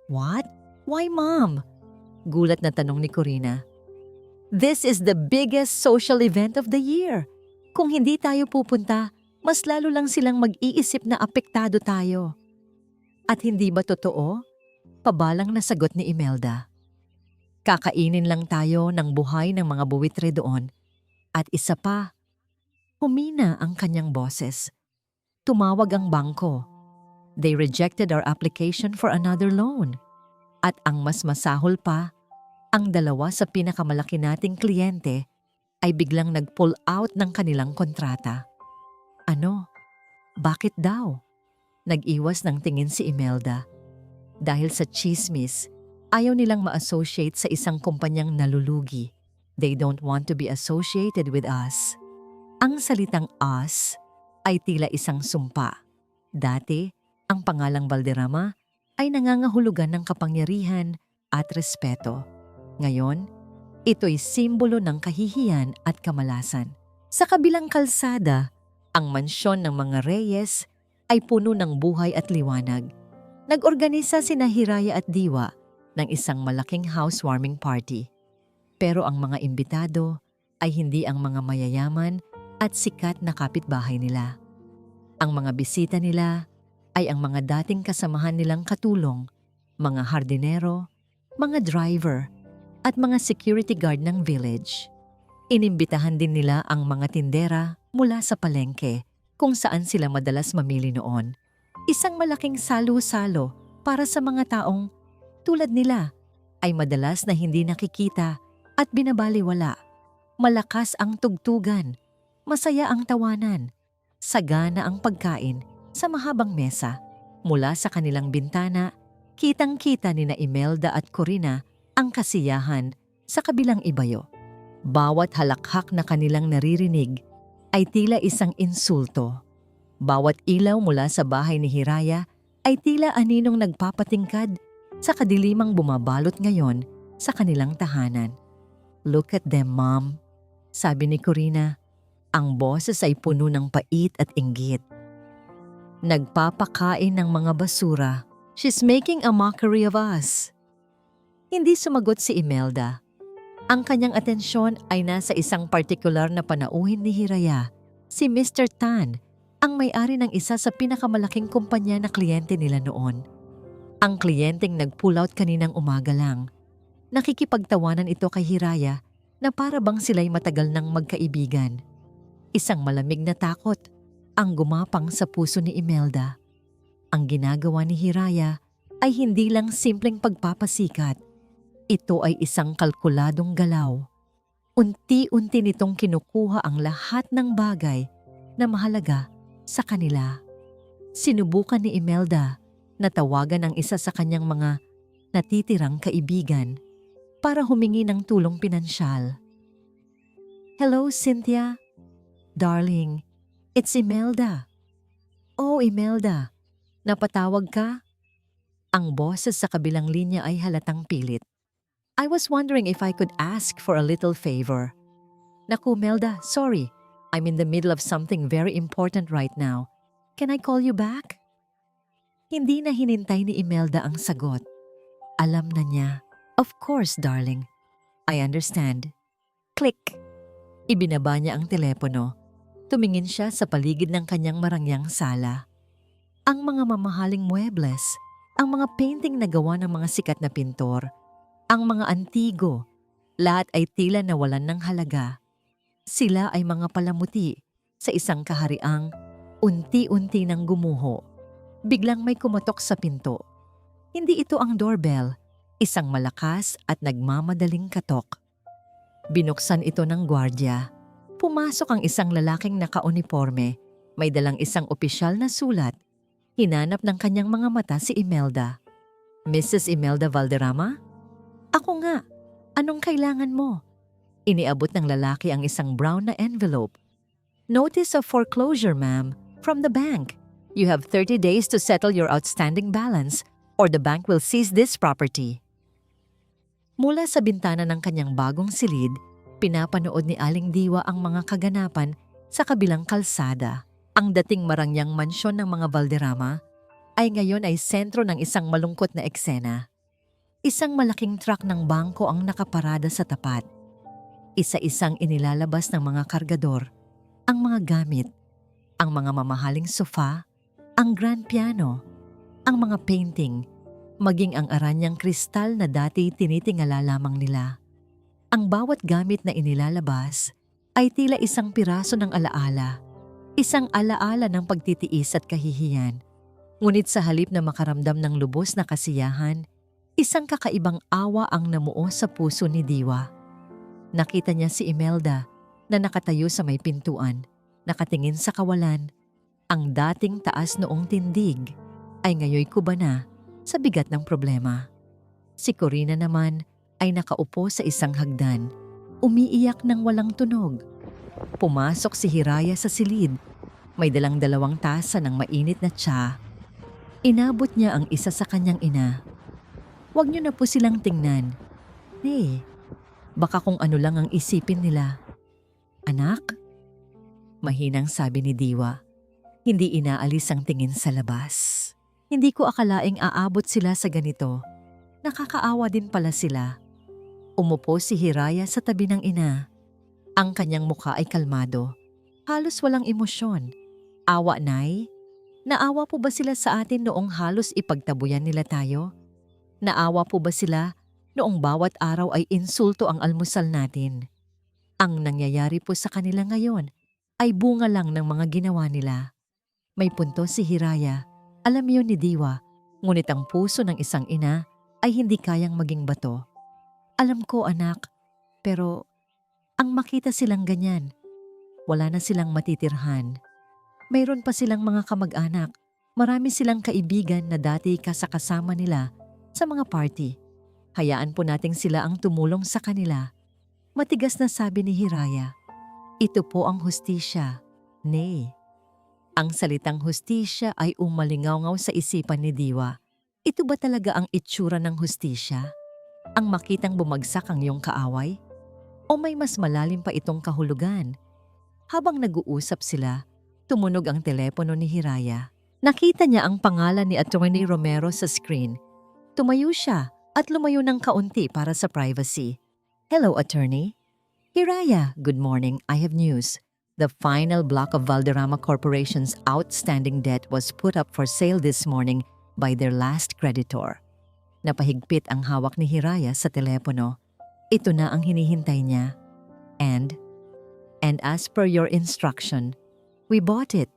What? Why, Mom? Gulat na tanong ni Corina. This is the biggest social event of the year. Kung hindi tayo pupunta, mas lalo lang silang mag-iisip na apektado tayo. At hindi ba totoo? Pabalang nasagot ni Imelda. Kakainin lang tayo ng buhay ng mga buwitre doon. At isa pa, humina ang kanyang boses. Tumawag ang bangko. They rejected our application for another loan. At ang mas masahol pa, ang dalawa sa pinakamalaki nating kliyente ay biglang nag-pull out ng kanilang kontrata. Ano? Bakit daw? Nag-iwas ng tingin si Imelda. Dahil sa chismis, ayaw nilang ma-associate sa isang kumpanyang nalulugi. They don't want to be associated with us. Ang salitang us ay tila isang sumpa. Dati, ang pangalang Valderrama ay nangangahulugan ng kapangyarihan at respeto. Ngayon, ito'y simbolo ng kahihiyan at kamalasan. Sa kabilang kalsada, ang mansyon ng mga Reyes ay puno ng buhay at liwanag. Nag-organisa sina Hiraya at Diwa ng isang malaking housewarming party. Pero ang mga imbitado ay hindi ang mga mayayaman at sikat na kapitbahay nila. Ang mga bisita nila ay ang mga dating kasamahan nilang katulong, mga hardinero, mga driver, at mga security guard ng village. Inimbitahan din nila ang mga tindera mula sa palengke kung saan sila madalas mamili noon. Isang malaking salo-salo para sa mga taong tulad nila ay madalas na hindi nakikita at binabaliwala. Malakas ang tugtugan, masaya ang tawanan, sagana ang pagkain sa mahabang mesa. Mula sa kanilang bintana, kitang-kita ni na Imelda at Corina ang kasiyahan sa kabilang ibayo. Bawat halakhak na kanilang naririnig ay tila isang insulto. Bawat ilaw mula sa bahay ni Hiraya ay tila aninong nagpapatingkad sa kadilimang bumabalot ngayon sa kanilang tahanan. Look at them, Mom, sabi ni Corina. Ang boses ay puno ng pait at inggit. Nagpapakain ng mga basura. She's making a mockery of us. Hindi sumagot si Imelda. Ang kanyang atensyon ay nasa isang partikular na panauhin ni Hiraya, si Mr. Tan, ang may-ari ng isa sa pinakamalaking kumpanya na kliyente nila noon. Ang kliyenteng nag-pull out kaninang umaga lang. Nakikipagtawanan ito kay Hiraya na para bang sila'y matagal nang magkaibigan. Isang malamig na takot ang gumapang sa puso ni Imelda. Ang ginagawa ni Hiraya ay hindi lang simpleng pagpapasikat. Ito ay isang kalkuladong galaw. Unti-unti nitong kinukuha ang lahat ng bagay na mahalaga sa kanila. Sinubukan ni Imelda na tawagan ang isa sa kanyang mga natitirang kaibigan para humingi ng tulong pinansyal. Hello, Cynthia. Darling, it's Imelda. Oh, Imelda, napatawag ka? Ang boses sa kabilang linya ay halatang pilit. I was wondering if I could ask for a little favor. Naku, Imelda, sorry. I'm in the middle of something very important right now. Can I call you back? Hindi na hinintay ni Imelda ang sagot. Alam na niya. Of course, darling. I understand. Click. Ibinaba niya ang telepono. Tumingin siya sa paligid ng kanyang marangyang sala. Ang mga mamahaling muebles, ang mga painting na gawa ng mga sikat na pintor, ang mga antigo, lahat ay tila nawalan ng halaga. Sila ay mga palamuti sa isang kahariang unti-unti nang gumuho. Biglang may kumatok sa pinto. Hindi ito ang doorbell, isang malakas at nagmamadaling katok. Binuksan ito ng gwardya. Pumasok ang isang lalaking nakauniporme, may dalang isang opisyal na sulat. Hinanap ng kanyang mga mata si Imelda. Mrs. Imelda Valderrama? Ako nga. Anong kailangan mo? Iniabot ng lalaki ang isang brown na envelope. Notice of foreclosure, ma'am, from the bank. You have 30 days to settle your outstanding balance or the bank will seize this property. Mula sa bintana ng kanyang bagong silid, pinapanood ni Aling Diwa ang mga kaganapan sa kabilang kalsada. Ang dating marangyang mansyon ng mga Valderrama ay ngayon ay sentro ng isang malungkot na eksena. Isang malaking truck ng bangko ang nakaparada sa tapat. Isa-isang inilalabas ng mga kargador ang mga gamit, ang mga mamahaling sofa, ang grand piano, ang mga painting, maging ang aranyang kristal na dati tinitingala lamang nila. Ang bawat gamit na inilalabas ay tila isang piraso ng alaala, isang alaala ng pagtitiis at kahihiyan. Ngunit sa halip na makaramdam ng lubos na kasiyahan, isang kakaibang awa ang namuo sa puso ni Diwa. Nakita niya si Imelda na nakatayo sa may pintuan, nakatingin sa kawalan. Ang dating taas noong tindig ay ngayoy kuba na sa bigat ng problema. Si Corina naman ay nakaupo sa isang hagdan, umiiyak ng walang tunog. Pumasok si Hiraya sa silid, may dalang 2 tasa ng mainit na tsa. Inabot niya ang isa sa kanyang ina. Huwag niyo na po silang tingnan. Hey, baka kung ano lang ang isipin nila. Anak? Mahinang sabi ni Diwa. Hindi inaalis ang tingin sa labas. Hindi ko akalaing aabot sila sa ganito. Nakakaawa din pala sila. Umupo si Hiraya sa tabi ng ina. Ang kanyang mukha ay kalmado. Halos walang emosyon. Awa, Nay? Naawa po ba sila sa atin noong halos ipagtabuyan nila tayo? Naawa po ba sila noong bawat araw ay insulto ang almusal natin? Ang nangyayari po sa kanila ngayon ay bunga lang ng mga ginawa nila. May punto si Hiraya. Alam yun ni Diwa, ngunit ang puso ng isang ina ay hindi kayang maging bato. Alam ko, anak, pero ang makita silang ganyan, wala na silang matitirhan. Mayroon pa silang mga kamag-anak, marami silang kaibigan na dati kasakasama nila sa mga party. Hayaan po nating sila ang tumulong sa kanila. Matigas na sabi ni Hiraya. Ito po ang hustisya. Nay. Ang salitang hustisya ay umalingaw-ngaw sa isipan ni Diwa. Ito ba talaga ang itsura ng hustisya? Ang makitang bumagsak ang iyong kaaway? O may mas malalim pa itong kahulugan? Habang nag-uusap sila, tumunog ang telepono ni Hiraya. Nakita niya ang pangalan ni Attorney Romero sa screen. Tumayo siya at lumayo ng kaunti para sa privacy. Hello, Attorney. Hiraya, good morning. I have news. The final block of Valderrama Corporation's outstanding debt was put up for sale this morning by their last creditor. Napahigpit ang hawak ni Hiraya sa telepono. Ito na ang hinihintay niya. And as per your instruction, we bought it.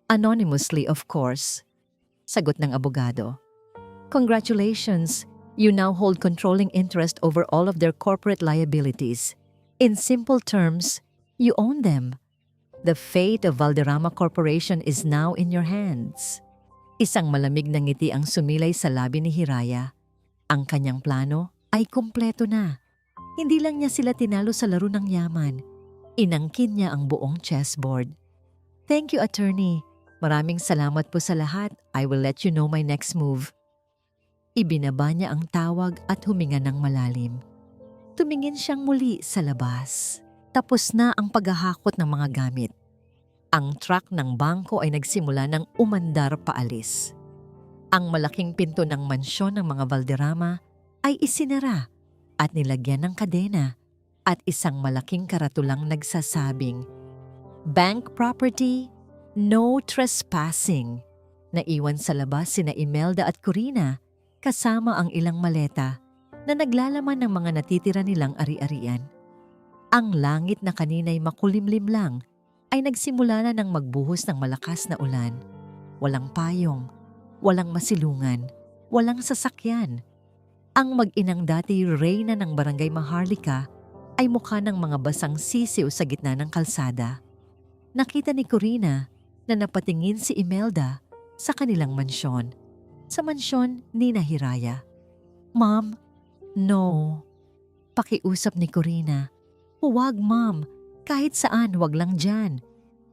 Anonymously, of course. Sagot ng abogado. Congratulations, you now hold controlling interest over all of their corporate liabilities. In simple terms, you own them. The fate of Valderrama Corporation is now in your hands. Isang malamig na ngiti ang sumilay sa labi ni Hiraya. Ang kanyang plano ay kumpleto na. Hindi lang niya sila tinalo sa laro ng yaman. Inangkin niya ang buong chessboard. Thank you, Attorney. Maraming salamat po sa lahat. I will let you know my next move. Ibinaba niya ang tawag at huminga ng malalim. Tumingin siyang muli sa labas. Tapos na ang paghahakot ng mga gamit. Ang truck ng bangko ay nagsimula ng umandar paalis. Ang malaking pinto ng mansyon ng mga Valderrama ay isinara at nilagyan ng kadena at isang malaking karatulang nagsasabing, Bank property, no trespassing. Naiwan sa labas sina Imelda at Corina kasama ang ilang maleta na naglalaman ng mga natitira nilang ari-arian. Ang langit na kanina'y makulimlim lang ay nagsimula na ng magbuhos ng malakas na ulan. Walang payong, walang masilungan, walang sasakyan. Ang mag-inang dati reyna ng Barangay Maharlika ay mukha ng mga basang sisiw sa gitna ng kalsada. Nakita ni Corina na napatingin si Imelda sa kanilang mansyon. Sa mansyon ni Hiraya. "Ma'am, no." Pakiusap ni Corina. "Huwag, ma'am. Kahit saan, wag lang dyan."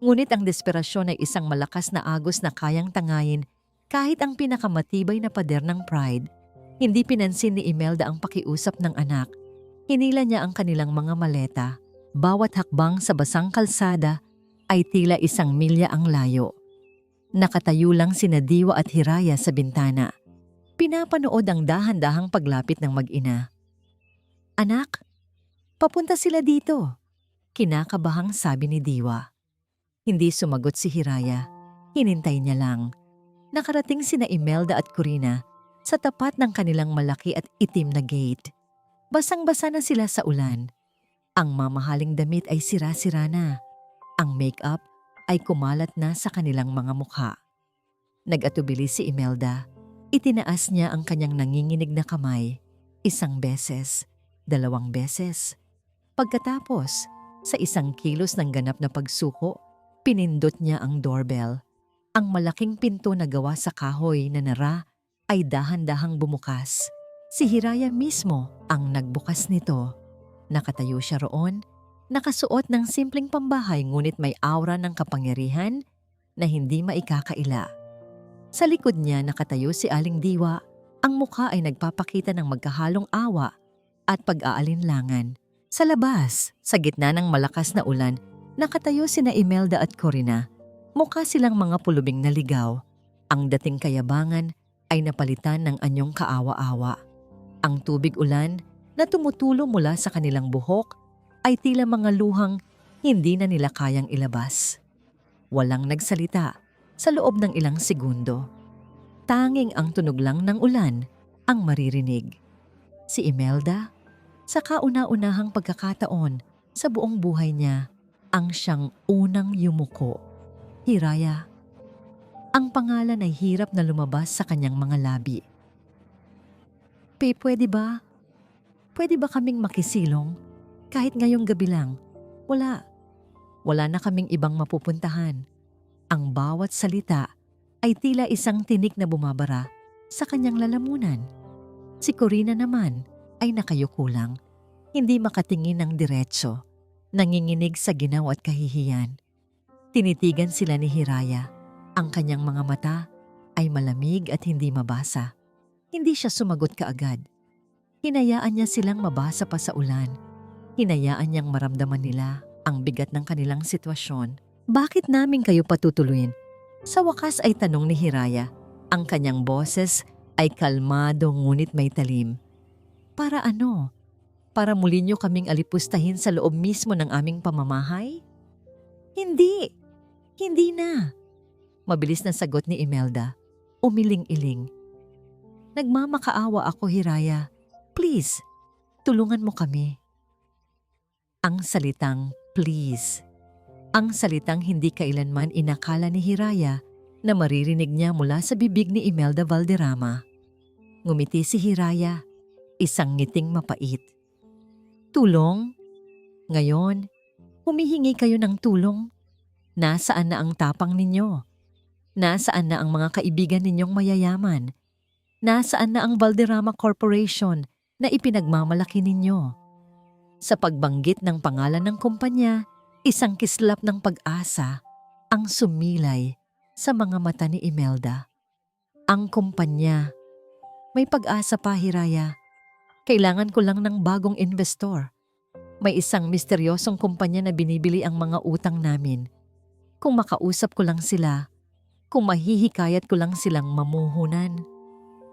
Ngunit ang desperasyon ay isang malakas na agos na kayang tangayin kahit ang pinakamatibay na pader ng pride. Hindi pinansin ni Imelda ang pakiusap ng anak. Hinila niya ang kanilang mga maleta. Bawat hakbang sa basang kalsada ay tila 1 milya ang layo. Nakatayo lang sina Diwa at Hiraya sa bintana. Pinapanood ang dahan-dahang paglapit ng mag-ina. "Anak, papunta sila dito," kinakabahang sabi ni Diwa. Hindi sumagot si Hiraya. Hinintay niya lang. Nakarating sina Imelda at Corina sa tapat ng kanilang malaki at itim na gate. Basang-basa na sila sa ulan. Ang mamahaling damit ay sira-sira na. Ang make-up ay kumalat na sa kanilang mga mukha. Nag-atubili si Imelda. Itinaas niya ang kanyang nanginginig na kamay. 1 beses, 2 beses. Pagkatapos, sa 1 kilos ng ganap na pagsuko, pinindot niya ang doorbell. Ang malaking pinto na gawa sa kahoy na nara ay dahan-dahang bumukas. Si Hiraya mismo ang nagbukas nito. Nakatayo siya roon, nakasuot ng simpleng pambahay ngunit may aura ng kapangyarihan na hindi maikakaila. Sa likod niya nakatayo si Aling Diwa. Ang mukha ay nagpapakita ng magkahalong awa at pag-aalinlangan. Sa labas, sa gitna ng malakas na ulan, nakatayo sina Imelda at Corina. Mukha silang mga pulubing naligaw. Ang dating kayabangan ay napalitan ng anyong kaawa-awa. Ang tubig ulan na tumutulo mula sa kanilang buhok ay tila mga luhang hindi na nila kayang ilabas. Walang nagsalita sa loob ng ilang segundo. Tanging ang tunog lang ng ulan ang maririnig. Si Imelda, sa kauna-unahang pagkakataon sa buong buhay niya, ang siyang unang yumuko. Hiraya. Ang pangalan ay hirap na lumabas sa kanyang mga labi. Pwede ba? Pwede ba kaming makisilong? Kahit ngayong gabi lang. Wala na kaming ibang mapupuntahan. Ang bawat salita ay tila isang tinik na bumabara sa kanyang lalamunan. Si Corina naman ay nakayuko lang. Hindi makatingin ng diretso. Nanginginig sa ginaw at kahihiyan. Tinitigan sila ni Hiraya. Ang kanyang mga mata ay malamig at hindi mabasa. Hindi siya sumagot kaagad. Hinayaan niya silang mabasa pa sa ulan. Hinayaan niyang maramdaman nila ang bigat ng kanilang sitwasyon. "Bakit namin kayo patutuloyin?" Sa wakas ay tanong ni Hiraya. Ang kanyang boses ay kalmado ngunit may talim. "Para ano? Para muli niyo kaming alipustahin sa loob mismo ng aming pamamahay?" Hindi na." Mabilis na sagot ni Imelda. Umiling-iling. "Nagmamakaawa ako, Hiraya. Please, tulungan mo kami." Ang salitang please. Ang salitang hindi kailanman inakala ni Hiraya na maririnig niya mula sa bibig ni Imelda Valderrama. Ngumiti si Hiraya, isang ngiting mapait. "Tulong? Ngayon, humihingi kayo ng tulong? Nasaan na ang tapang ninyo? Nasaan na ang mga kaibigan ninyong mayayaman? Nasaan na ang Valderrama Corporation na ipinagmamalaki ninyo?" Sa pagbanggit ng pangalan ng kumpanya, isang kislap ng pag-asa ang sumilay sa mga mata ni Imelda. Ang kumpanya. May pag-asa pa, Hiraya. Kailangan ko lang ng bagong investor. May isang misteryosong kumpanya na binibili ang mga utang namin. Kung makausap ko lang sila, kung mahihikayat ko lang silang mamuhunan,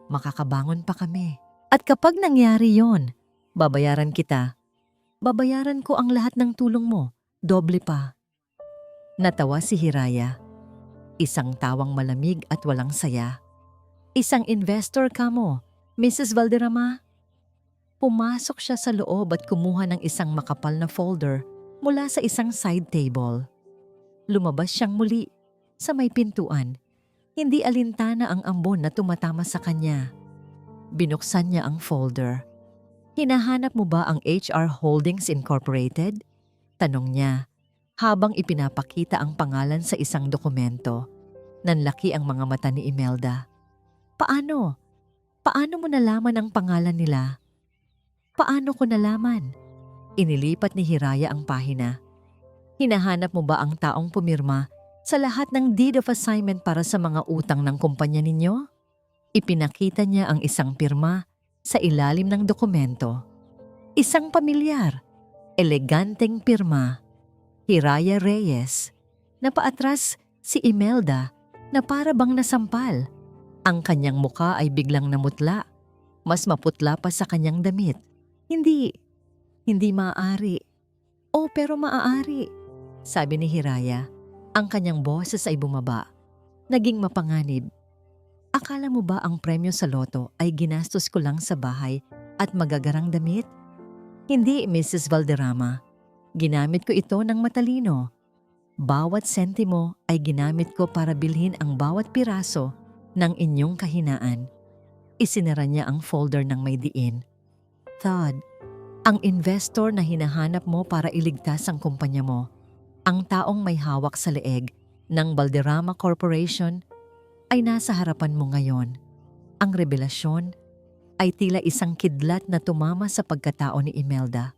makakabangon pa kami. At kapag nangyari yon, babayaran kita. Babayaran ko ang lahat ng tulong mo, doble pa. Natawa si Hiraya. Isang tawang malamig at walang saya. "Isang investor ka mo, Mrs. Valderrama?" Pumasok siya sa loob at kumuha ng isang makapal na folder mula sa isang side table. Lumabas siyang muli sa may pintuan. Hindi alintana ang ambon na tumatama sa kanya. Binuksan niya ang folder. "Hinahanap mo ba ang HR Holdings Incorporated?" Tanong niya habang ipinapakita ang pangalan sa isang dokumento. Nanlaki ang mga mata ni Imelda. Paano? Paano mo nalaman ang pangalan nila? Paano ko nalaman? Inilipat ni Hiraya ang pahina. Hinahanap mo ba ang taong pumirma sa lahat ng deed of assignment para sa mga utang ng kumpanya ninyo? Ipinakita niya ang isang pirma sa ilalim ng dokumento. Isang pamilyar, eleganteng pirma. Hiraya Reyes. Napaatras si Imelda na para bang nasampal. Ang kanyang muka ay biglang namutla. Mas maputla pa sa kanyang damit. Hindi maaari. Oh, pero maaari, sabi ni Hiraya. Ang kanyang boses ay bumaba. Naging mapanganib. Akala mo ba ang premyo sa loto ay ginastos ko lang sa bahay at magagarang damit? Hindi, Mrs. Valderrama. Ginamit ko ito ng matalino. Bawat sentimo ay ginamit ko para bilhin ang bawat piraso ng inyong kahinaan. Isinara niya ang folder ng may diin. Todd, ang investor na hinahanap mo para iligtas ang kumpanya mo, ang taong may hawak sa leeg ng Valderrama Corporation, ay nasa harapan mo ngayon. Ang revelasyon ay tila isang kidlat na tumama sa pagkatao ni Imelda.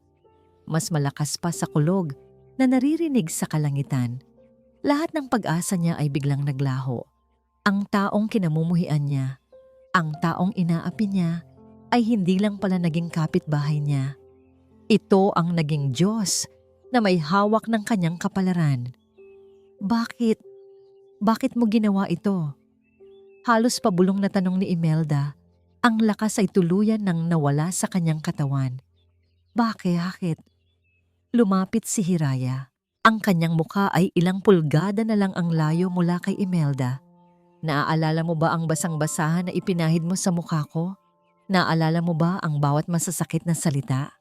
Mas malakas pa sa kulog na naririnig sa kalangitan. Lahat ng pag-asa niya ay biglang naglaho. Ang taong kinamumuhian niya, ang taong inaapi niya, ay hindi lang pala naging kapitbahay niya. Ito ang naging Diyos na may hawak ng kanyang kapalaran. Bakit? Bakit mo ginawa ito? Halos pabulong na tanong ni Imelda. Ang lakas ay tuluyan nang nawala sa kanyang katawan. Bakit? Lumapit si Hiraya. Ang kanyang mukha ay ilang pulgada na lang ang layo mula kay Imelda. Naaalala mo ba ang basang-basahan na ipinahid mo sa mukha ko? Naaalala mo ba ang bawat masasakit na salita?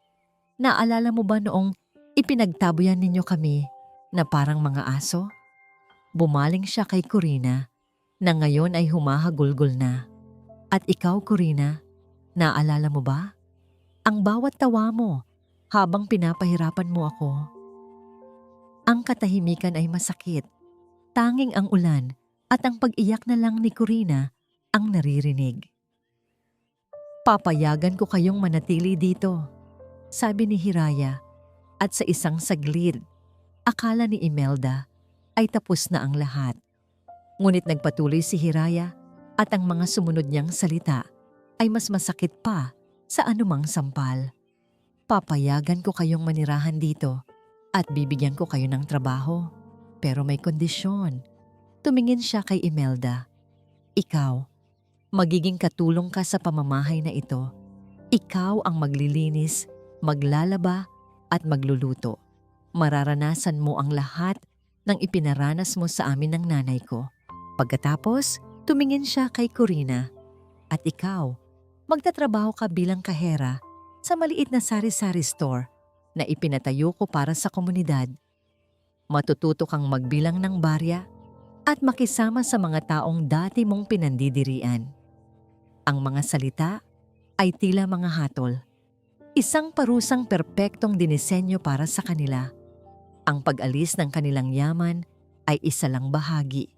Naaalala mo ba noong ipinagtaboyan ninyo kami na parang mga aso? Bumaling siya kay Corina na ngayon ay humahagulgol na. At ikaw, Corina, naaalala mo ba? Ang bawat tawa mo habang pinapahirapan mo ako. Ang katahimikan ay masakit. Tanging ang ulan at ang pag-iyak na lang ni Corina ang naririnig. Papayagan ko kayong manatili dito, sabi ni Hiraya, at sa isang saglit, akala ni Imelda ay tapos na ang lahat. Ngunit nagpatuloy si Hiraya at ang mga sumunod niyang salita ay mas masakit pa sa anumang sampal. Papayagan ko kayong manirahan dito at bibigyan ko kayo ng trabaho. Pero may kondisyon. Tumingin siya kay Imelda. Ikaw, magiging katulong ka sa pamamahay na ito. Ikaw ang maglilinis, maglalaba at magluluto. Mararanasan mo ang lahat ng ipinaranas mo sa amin ng nanay ko. Pagkatapos, tumingin siya kay Corina. At ikaw, magtatrabaho ka bilang kahera sa maliit na sari-sari store na ipinatayo ko para sa komunidad. Matututo kang magbilang ng barya at makisama sa mga taong dati mong pinandidirian. Ang mga salita ay tila mga hatol. Isang parusang perpektong dinisenyo para sa kanila. Ang pag-alis ng kanilang yaman ay isa lang bahagi.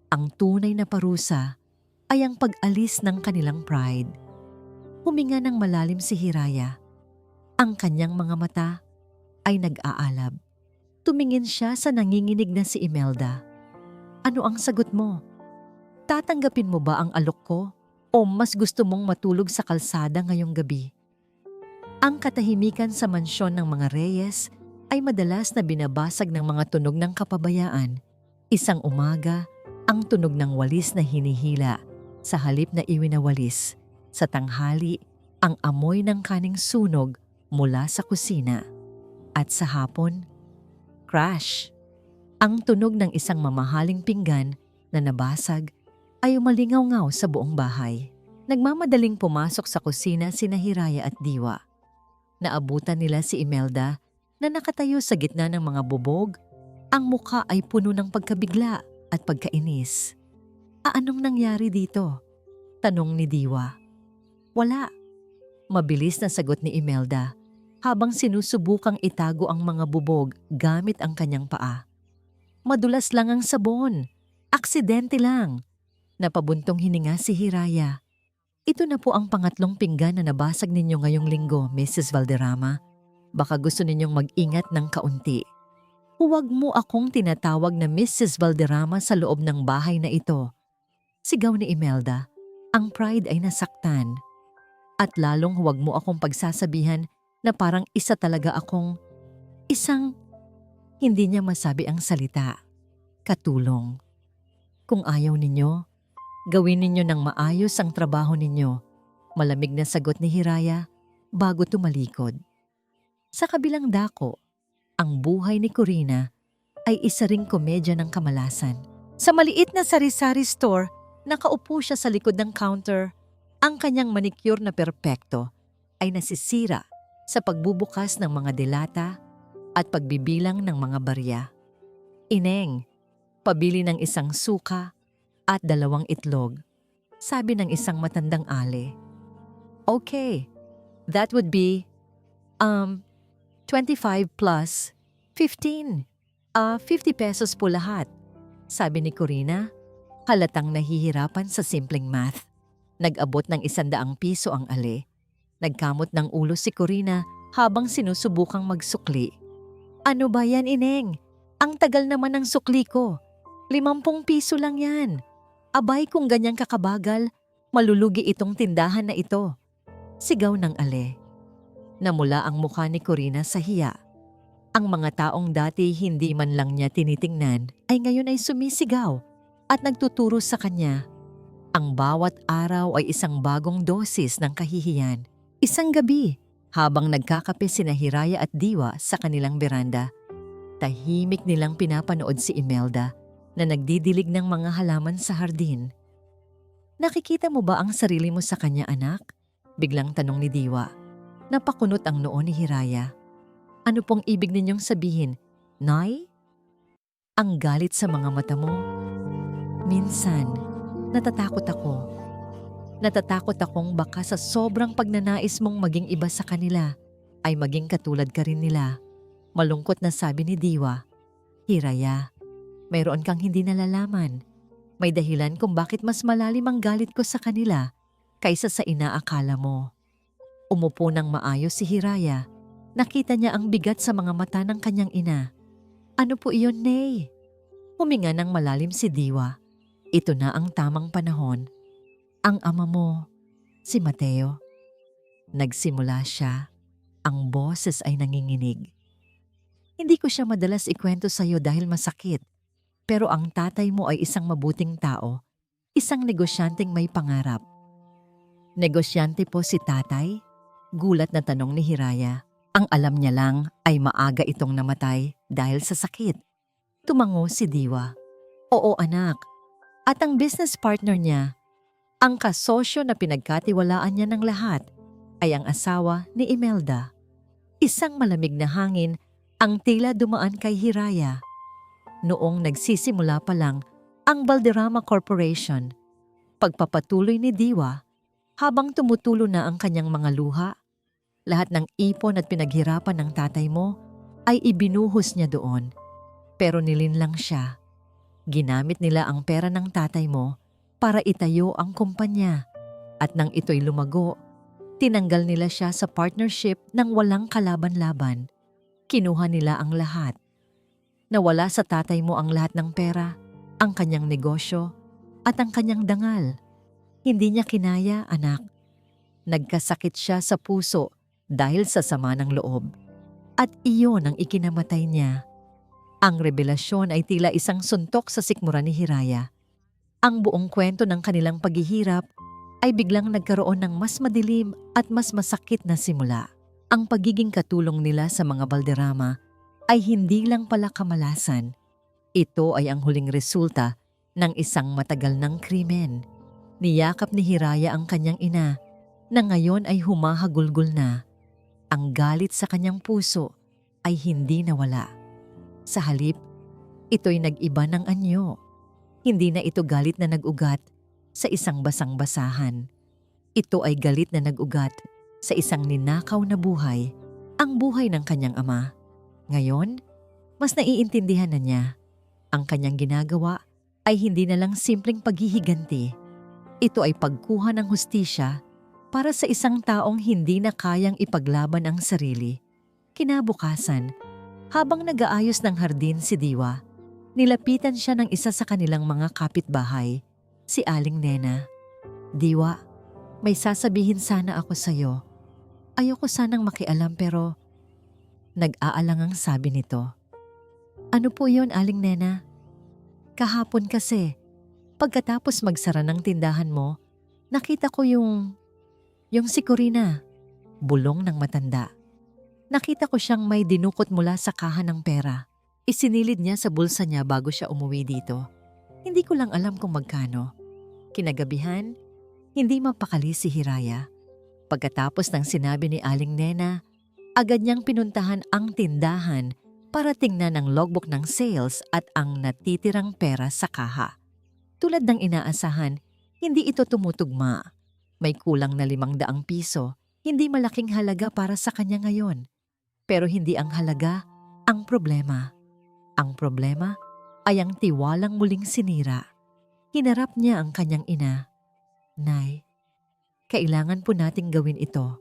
Ang tunay na parusa ay ang pag-alis ng kanilang pride. Huminga ng malalim si Hiraya. Ang kanyang mga mata ay nag-aalab. Tumingin siya sa nanginginig na si Imelda. Ano ang sagot mo? Tatanggapin mo ba ang alok ko o mas gusto mong matulog sa kalsada ngayong gabi? Ang katahimikan sa mansyon ng mga Reyes ay madalas na binabasag ng mga tunog ng kapabayaan. Isang umaga, ang tunog ng walis na hinihila sa halip na iwinawalis. Sa tanghali, ang amoy ng kaning sunog mula sa kusina. At sa hapon, crash! Ang tunog ng isang mamahaling pinggan na nabasag ay umalingaw-ngaw sa buong bahay. Nagmamadaling pumasok sa kusina sina Hiraya at Diwa. Naabutan nila si Imelda na nakatayo sa gitna ng mga bubog. Ang muka ay puno ng pagkabigla at pagkainis. Anong nangyari dito? Tanong ni Diwa. Wala. Mabilis na sagot ni Imelda habang sinusubukang itago ang mga bubog gamit ang kanyang paa. Madulas lang ang sabon. Aksidente lang. Napabuntong hininga si Hiraya. Ito na po ang pangatlong pinggan na nabasag ninyo ngayong linggo, Mrs. Valderrama. Baka gusto ninyong mag-ingat ng kaunti. Huwag mo akong tinatawag na Mrs. Valderrama sa loob ng bahay na ito. Sigaw ni Imelda. Ang pride ay nasaktan. At lalong huwag mo akong pagsasabihan na parang isa talaga akong isang hindi niya masabi ang salita. Katulong. Kung ayaw ninyo, gawin ninyo ng maayos ang trabaho ninyo. Malamig na sagot ni Hiraya bago tumalikod. Sa kabilang dako, ang buhay ni Corina ay isa ring komedya ng kamalasan. Sa maliit na sari-sari store, nakaupo siya sa likod ng counter. Ang kanyang manicure na perpekto ay nasisira sa pagbubukas ng mga delata at pagbibilang ng mga barya. Ineng, pabili ng isang suka at 2 itlog, sabi ng isang matandang ale. Okay, that would be 25 plus 15. 50 pesos po lahat, sabi ni Corina, halatang nahihirapan sa simpleng math. Nag-abot ng 100 piso ang ale. Nagkamot ng ulo si Corina habang sinusubukang magsukli. Ano ba yan, Ineng? Ang tagal naman ng sukli ko. 50 piso lang yan. Abay kung ganyang kakabagal, malulugi itong tindahan na ito. Sigaw ng ale. Namula ang mukha ni Corina sa hiya. Ang mga taong dati hindi man lang niya tinitingnan ay ngayon ay sumisigaw at nagtuturo sa kanya. Ang bawat araw ay isang bagong dosis ng kahihiyan. Isang gabi, habang nagkakape sina Hiraya at Diwa sa kanilang beranda, tahimik nilang pinapanood si Imelda na nagdidilig ng mga halaman sa hardin. Nakikita mo ba ang sarili mo sa kanya, anak? Biglang tanong ni Diwa. Napakunot ang noo ni Hiraya. Ano pong ibig ninyong sabihin, Nay? Ang galit sa mga mata mo. Minsan, natatakot ako. Natatakot akong baka sa sobrang pagnanais mong maging iba sa kanila, ay maging katulad ka rin nila. Malungkot na sabi ni Diwa. Hiraya, mayroon kang hindi nalalaman. May dahilan kung bakit mas malalim ang galit ko sa kanila kaysa sa inaakala mo. Umupo ng maayos si Hiraya. Nakita niya ang bigat sa mga mata ng kanyang ina. Ano po iyon, Nay? Huminga ng malalim si Diwa. Ito na ang tamang panahon. Ang ama mo, si Mateo. Nagsimula siya. Ang boses ay nanginginig. Hindi ko siya madalas ikwento sa iyo dahil masakit. Pero ang tatay mo ay isang mabuting tao. Isang negosyanteng may pangarap. Negosyante po si tatay? Gulat na tanong ni Hiraya. Ang alam niya lang ay maaga itong namatay dahil sa sakit. Tumango si Diwa. Oo, anak. At ang business partner niya, ang kasosyo na pinagkatiwalaan niya ng lahat, ay ang asawa ni Imelda. Isang malamig na hangin ang tila dumaan kay Hiraya. Noong nagsisimula pa lang ang Valderrama Corporation, pagpapatuloy ni Diwa, habang tumutulo na ang kanyang mga luha, lahat ng ipon at pinaghirapan ng tatay mo ay ibinuhos niya doon. Pero nilinlang siya. Ginamit nila ang pera ng tatay mo para itayo ang kumpanya. At nang ito'y lumago, tinanggal nila siya sa partnership ng walang kalaban-laban. Kinuha nila ang lahat. Nawala sa tatay mo ang lahat ng pera, ang kanyang negosyo, at ang kanyang dangal. Hindi niya kinaya, anak. Nagkasakit siya sa puso dahil sa sama ng loob. At iyon ang ikinamatay niya. Ang revelasyon ay tila isang suntok sa sikmura ni Hiraya. Ang buong kwento ng kanilang paghihirap ay biglang nagkaroon ng mas madilim at mas masakit na simula. Ang pagiging katulong nila sa mga Valderrama ay hindi lang pala kamalasan. Ito ay ang huling resulta ng isang matagal ng krimen. Niyakap ni Hiraya ang kanyang ina na ngayon ay humahagulgol na. Ang galit sa kanyang puso ay hindi nawala. Sa halip, ito'y nag-iba ng anyo. Hindi na ito galit na nag-ugat sa isang basang-basahan. Ito ay galit na nag-ugat sa isang ninakaw na buhay, ang buhay ng kanyang ama. Ngayon, mas naiintindihan na niya. Ang kanyang ginagawa ay hindi na lang simpleng paghihiganti. Ito ay pagkuha ng hustisya para sa isang taong hindi na kayang ipaglaban ang sarili. Kinabukasan, habang nag-aayos ng hardin si Diwa, nilapitan siya ng isa sa kanilang mga kapitbahay, si Aling Nena. "Diwa, may sasabihin sana ako sa'yo. Ayoko sanang makialam pero..." Nag-aalangang sabi nito. "Ano po yon, Aling Nena?" "Kahapon kasi, pagkatapos magsara ng tindahan mo, nakita ko yung si Corina." Bulong ng matanda. "Nakita ko siyang may dinukot mula sa kaha ng pera. Isinilid niya sa bulsa niya bago siya umuwi dito. Hindi ko lang alam kung magkano." Kinagabihan, hindi mapakali si Hiraya. Pagkatapos ng sinabi ni Aling Nena, agad niyang pinuntahan ang tindahan para tingnan ang logbook ng sales at ang natitirang pera sa kaha. Tulad ng inaasahan, hindi ito tumutugma. May kulang na 500 piso, hindi malaking halaga para sa kanya ngayon. Pero hindi ang halaga ang problema. Ang problema ay ang tiwalang muling sinira. Hinarap niya ang kanyang ina. "Nay, kailangan po nating gawin ito.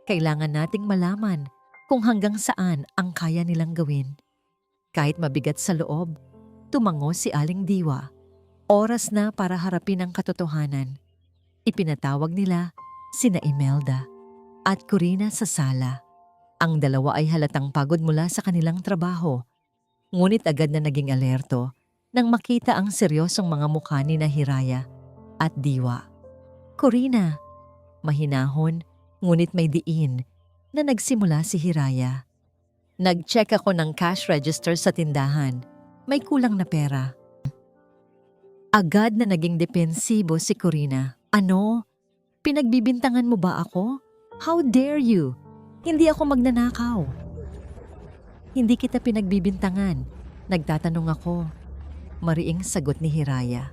Kailangan nating malaman kung hanggang saan ang kaya nilang gawin." Kahit mabigat sa loob, tumango si Aling Diwa. Oras na para harapin ang katotohanan. Ipinatawag nila sina Imelda at Corina sa sala. Ang dalawa ay halatang pagod mula sa kanilang trabaho. Ngunit agad na naging alerto nang makita ang seryosong mga mukha ni na Hiraya at Diwa. "Corina," mahinahon ngunit may diin na nagsimula si Hiraya. "Nag-check ako ng cash register sa tindahan. May kulang na pera." Agad na naging depensibo si Corina. "Ano? Pinagbibintangan mo ba ako? How dare you? Hindi ako magnanakaw." "Hindi kita pinagbibintangan. Nagtatanong ako." Mariing sagot ni Hiraya.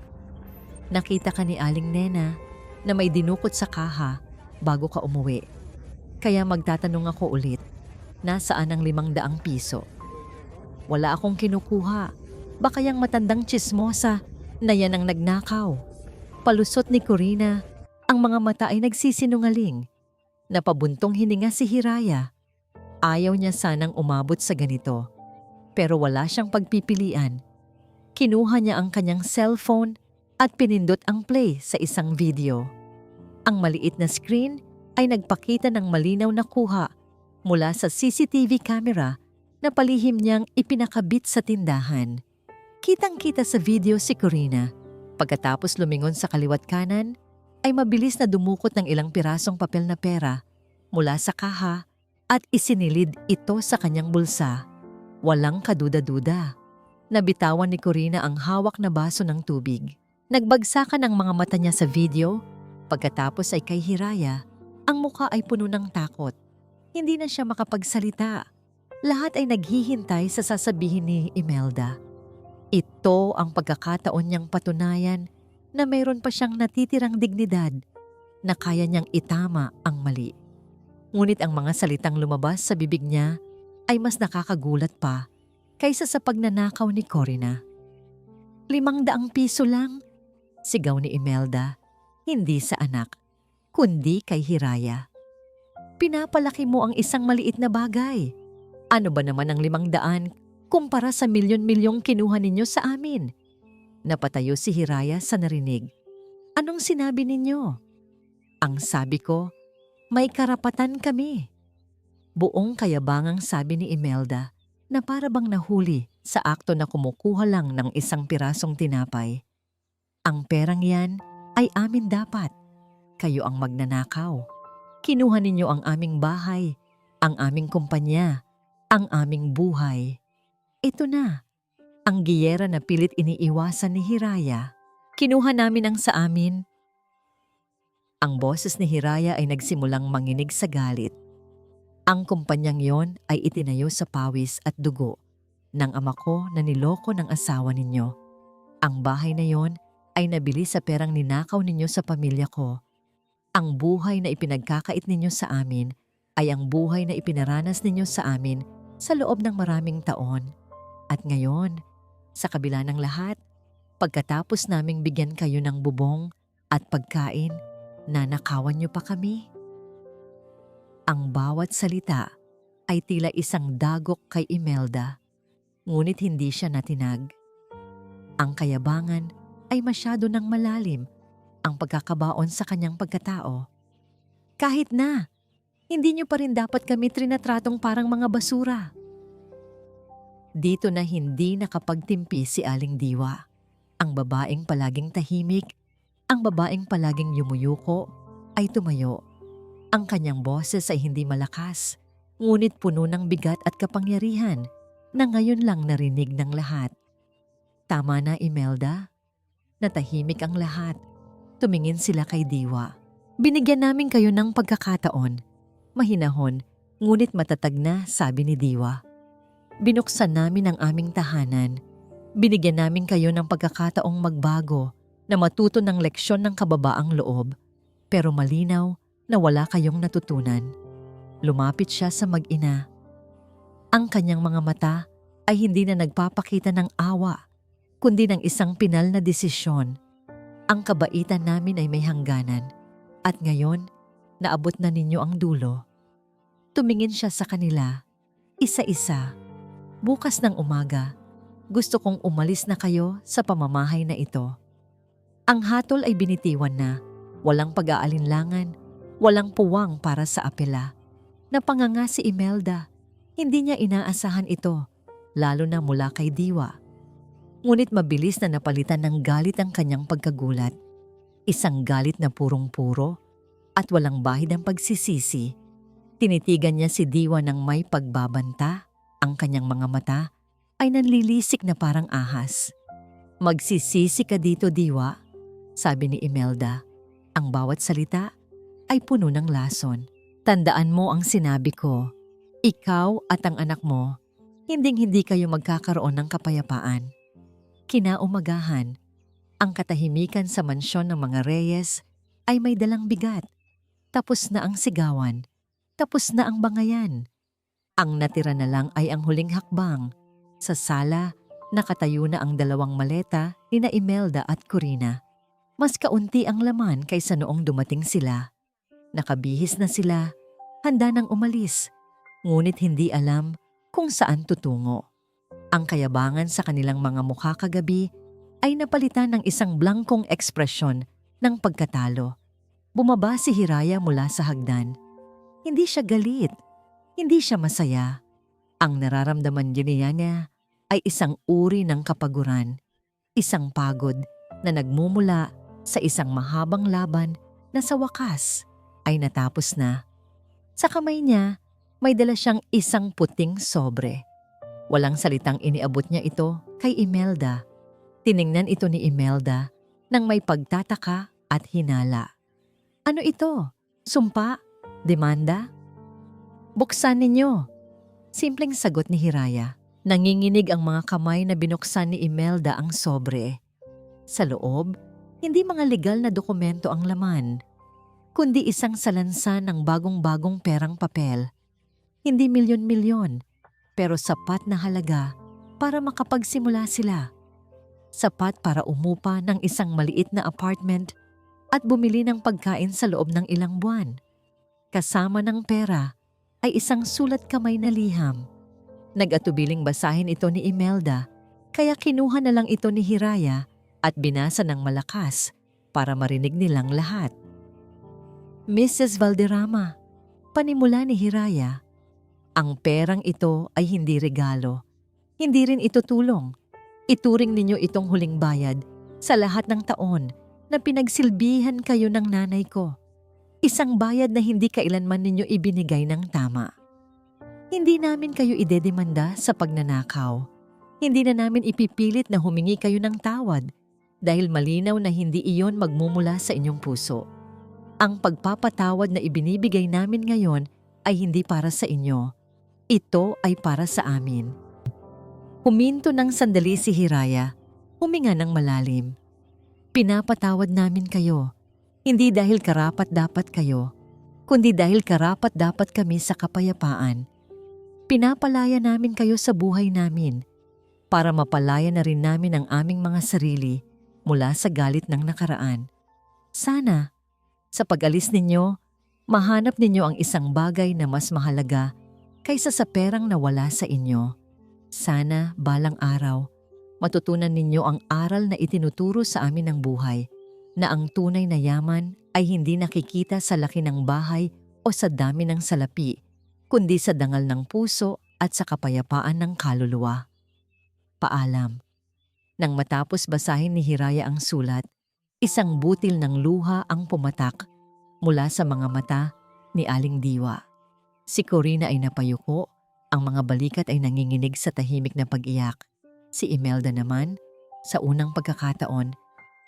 "Nakita ka ni Aling Nena na may dinukot sa kaha bago ka umuwi. Kaya magtatanong ako ulit, nasaan ang 500 piso? Wala akong kinukuha. Baka yang matandang tsismosa na yan ang nagnakaw." Palusot ni Corina, ang mga mata ay nagsisinungaling. Napabuntong hininga si Hiraya. Ayaw niya sanang umabot sa ganito. Pero wala siyang pagpipilian. Kinuha niya ang kanyang cellphone at pinindot ang play sa isang video. Ang maliit na screen ay nagpakita ng malinaw na kuha mula sa CCTV camera na palihim niyang ipinakabit sa tindahan. Kitang-kita sa video si Corina. Pagkatapos lumingon sa kaliwat kanan, ay mabilis na dumukot ng ilang pirasong papel na pera mula sa kaha at isinilid ito sa kanyang bulsa. Walang kaduda-duda. Nabitawan ni Corina ang hawak na baso ng tubig. Nagbagsakan ang mga mata niya sa video. Pagkatapos ay kay Hiraya, ang mukha ay puno ng takot. Hindi na siya makapagsalita. Lahat ay naghihintay sa sasabihin ni Imelda. Ito ang pagkakataon niyang patunayan na mayroon pa siyang natitirang dignidad na kaya niyang itama ang mali. Ngunit ang mga salitang lumabas sa bibig niya ay mas nakakagulat pa kaysa sa pagnanakaw ni Corina. 500 piso lang, sigaw ni Imelda, hindi sa anak, kundi kay Hiraya. "Pinapalaki mo ang isang maliit na bagay. Ano ba naman ang 500 kumpara sa milyon-milyong kinuha ninyo sa amin?" Napatayo si Hiraya sa narinig. "Anong sinabi ninyo?" "Ang sabi ko, may karapatan kami." Buong kayabangang sabi ni Imelda na para bang nahuli sa akto na kumukuha lang ng isang pirasong tinapay. "Ang perang yan ay amin dapat. Kayo ang magnanakaw. Kinuha ninyo ang aming bahay, ang aming kumpanya, ang aming buhay." Ito na, ang giyera na pilit iniiwasan ni Hiraya. "Kinuha namin ang sa amin." Ang boses ni Hiraya ay nagsimulang manginig sa galit. "Ang kumpanyang yon ay itinayo sa pawis at dugo ng ama ko na niloko ng asawa ninyo. Ang bahay na yon ay nabili sa perang ninakaw ninyo sa pamilya ko. Ang buhay na ipinagkakait ninyo sa amin ay ang buhay na ipinaranas ninyo sa amin sa loob ng maraming taon. At ngayon, sa kabila ng lahat, Pagkatapos naming bigyan kayo ng bubong at pagkain, nanakawan niyo pa kami. Ang bawat salita ay tila isang dagok kay Imelda, ngunit hindi siya natinag. Ang kayabangan ay masyado nang malalim ang pagkakabaon sa kanyang pagkatao. Kahit na, hindi niyo pa rin dapat kami trinatratong parang mga basura. Dito na hindi nakapagtimpi si Aling Diwa. Ang babaeng palaging tahimik, ang babaeng palaging yumuyuko, ay tumayo. Ang kanyang boses ay hindi malakas, ngunit puno ng bigat at kapangyarihan na ngayon lang narinig ng lahat. Tama na, Imelda. Natahimik ang lahat. Tumingin sila kay Diwa. Binigyan namin kayo ng pagkakataon. Mahinahon, ngunit matatag na, sabi ni Diwa. Binuksan namin ang aming tahanan. Binigyan namin kayo ng pagkakataong magbago na matuto ng leksyon ng kababaang loob. Pero malinaw na wala kayong natutunan. Lumapit siya sa mag-ina. Ang kanyang mga mata ay hindi na nagpapakita ng awa, kundi ng isang pinal na desisyon. Ang kabaitan namin ay may hangganan. At ngayon, naabot na ninyo ang dulo. Tumingin siya sa kanila, isa-isa. Bukas ng umaga, gusto kong umalis na kayo sa pamamahay na ito. Ang hatol ay binitiwan na, walang pag-aalinlangan, walang puwang para sa apela. Napanganga si Imelda, hindi niya inaasahan ito, lalo na mula kay Diwa. Ngunit mabilis na napalitan ng galit ang kanyang pagkagulat. Isang galit na purong-puro at walang bahid ang pagsisisi. Tinitigan niya si Diwa ng may pagbabanta. Ang kanyang mga mata ay nanlilisik na parang ahas. Magsisisi ka dito, Diwa, sabi ni Imelda. Ang bawat salita ay puno ng lason. Tandaan mo ang sinabi ko. Ikaw at ang anak mo, hinding-hindi kayo magkakaroon ng kapayapaan. Kinaumagahan, ang katahimikan sa mansyon ng mga Reyes ay may dalang bigat. Tapos na ang sigawan, tapos na ang bangayan. Ang natira na lang ay ang huling hakbang. Sa sala, nakatayo na ang dalawang maleta ni Imelda at Corina. Mas kaunti ang laman kaysa noong dumating sila. Nakabihis na sila, handa nang umalis, ngunit hindi alam kung saan tutungo. Ang kayabangan sa kanilang mga mukha kagabi ay napalitan ng isang blangkong ekspresyon ng pagkatalo. Bumaba si Hiraya mula sa hagdan. Hindi siya galit, hindi siya masaya. Ang nararamdaman niya ay isang uri ng kapaguran, isang pagod na nagmumula sa isang mahabang laban na sa wakas ay natapos na. Sa kamay niya, may dala siyang isang puting sobre. Walang salitang iniabot niya ito kay Imelda. Tiningnan ito ni Imelda nang may pagtataka at hinala. Ano ito? Sumpa? Demanda? Buksan ninyo. Simpleng sagot ni Hiraya. Nanginginig ang mga kamay na binuksan ni Imelda ang sobre. Sa loob, hindi mga legal na dokumento ang laman, kundi isang salansan ng bagong-bagong perang papel. Hindi milyon-milyon, pero sapat na halaga para makapagsimula sila. Sapat para umupa ng isang maliit na apartment at bumili ng pagkain sa loob ng ilang buwan. Kasama ng pera ay isang sulat kamay na liham. Nag-atubiling basahin ito ni Imelda, kaya kinuha na lang ito ni Hiraya at binasa ng malakas para marinig nilang lahat. Mrs. Valderrama, panimula ni Hiraya, ang perang ito ay hindi regalo. Hindi rin ito tulong. Ituring ninyo itong huling bayad sa lahat ng taon na pinagsilbihan kayo ng nanay ko. Isang bayad na hindi kailanman ninyo ibinigay ng tama. Hindi namin kayo idedemanda sa pagnanakaw. Hindi na namin ipipilit na humingi kayo ng tawad dahil malinaw na hindi iyon magmumula sa inyong puso. Ang pagpapatawad na ibinibigay namin ngayon ay hindi para sa inyo. Ito ay para sa amin. Huminto ng sandali si Hiraya, huminga ng malalim. Pinapatawad namin kayo, hindi dahil karapat-dapat kayo, kundi dahil karapat-dapat kami sa kapayapaan. Pinapalaya namin kayo sa buhay namin para mapalaya na rin namin ang aming mga sarili mula sa galit ng nakaraan. Sana, sa pag-alis ninyo, mahanap ninyo ang isang bagay na mas mahalaga kaysa sa perang nawala sa inyo. Sana, balang araw, matutunan ninyo ang aral na itinuturo sa amin ng buhay, na ang tunay na yaman ay hindi nakikita sa laki ng bahay o sa dami ng salapi, kundi sa dangal ng puso at sa kapayapaan ng kaluluwa. Paalam. Nang matapos basahin ni Hiraya ang sulat, isang butil ng luha ang pumatak mula sa mga mata ni Aling Diwa. Si Corina ay napayuko, ang mga balikat ay nanginginig sa tahimik na pag-iyak. Si Imelda naman, sa unang pagkakataon,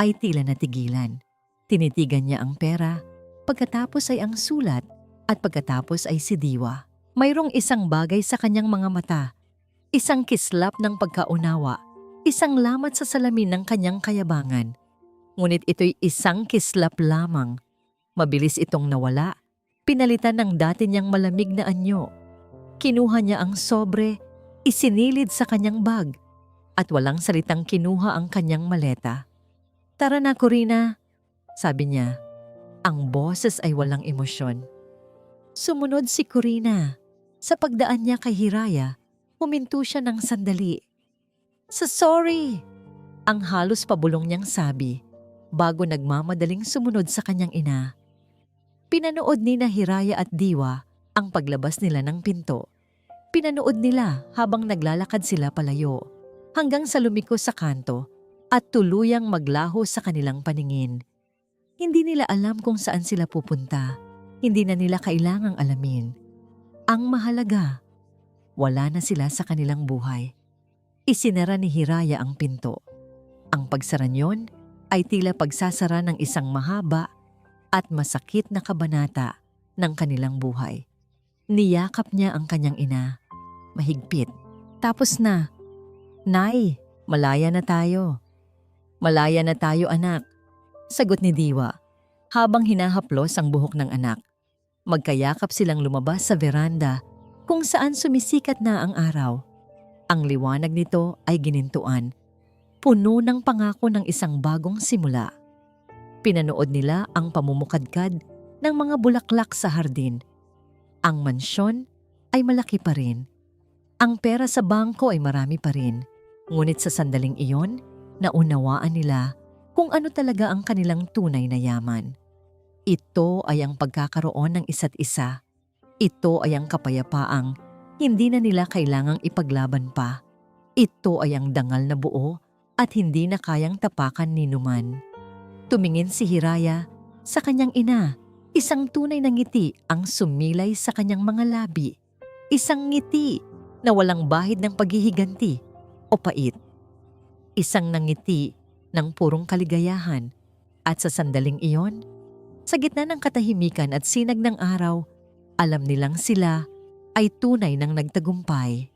ay tila natigilan. Tinitigan niya ang pera, pagkatapos ay ang sulat, at pagkatapos ay si Diwa. Mayroong isang bagay sa kanyang mga mata, isang kislap ng pagkaunawa, isang lamat sa salamin ng kanyang kayabangan. Ngunit ito'y isang kislap lamang. Mabilis itong nawala, pinalitan ng dati niyang malamig na anyo. Kinuha niya ang sobre, isinilid sa kanyang bag, at walang salitang kinuha ang kanyang maleta. "Tara na, Corina," sabi niya. Ang boses ay walang emosyon. Sumunod si Corina. Sa pagdaan niya kay Hiraya, huminto siya ng sandali. Sorry," ang halos pabulong niyang sabi, bago nagmamadaling sumunod sa kanyang ina. Pinanood ni na Hiraya at Diwa ang paglabas nila ng pinto. Pinanood nila habang naglalakad sila palayo, hanggang sa lumiko sa kanto at tuluyang maglaho sa kanilang paningin. Hindi nila alam kung saan sila pupunta. Hindi na nila kailangang alamin. Ang mahalaga, wala na sila sa kanilang buhay. Isinara ni Hiraya ang pinto. Ang pagsara niyon ay tila pagsasara ng isang mahaba at masakit na kabanata ng kanilang buhay. Niyakap niya ang kanyang ina. Mahigpit. "Tapos na. Nay, malaya na tayo." "Malaya na tayo, anak," sagot ni Diwa habang hinahaplos ang buhok ng anak. Magkayakap silang lumabas sa veranda kung saan sumisikat na ang araw. Ang liwanag nito ay ginintuan, puno ng pangako ng isang bagong simula. Pinanood nila ang pamumukadkad ng mga bulaklak sa hardin. Ang mansyon ay malaki pa rin. Ang pera sa bangko ay marami pa rin. Ngunit sa sandaling iyon, naunawaan nila kung ano talaga ang kanilang tunay na yaman. Ito ay ang pagkakaroon ng isa't isa. Ito ay ang kapayapaang hindi na nila kailangang ipaglaban pa. Ito ay ang dangal na buo at hindi na kayang tapakan ni numan. Tumingin si Hiraya sa kanyang ina. Isang tunay na ngiti ang sumilay sa kanyang mga labi. Isang ngiti na walang bahid ng paghihiganti o pait. Isang nangiti ng purong kaligayahan. At sa sandaling iyon, sa gitna ng katahimikan at sinag ng araw, alam nilang sila ay tunay ng nagtagumpay.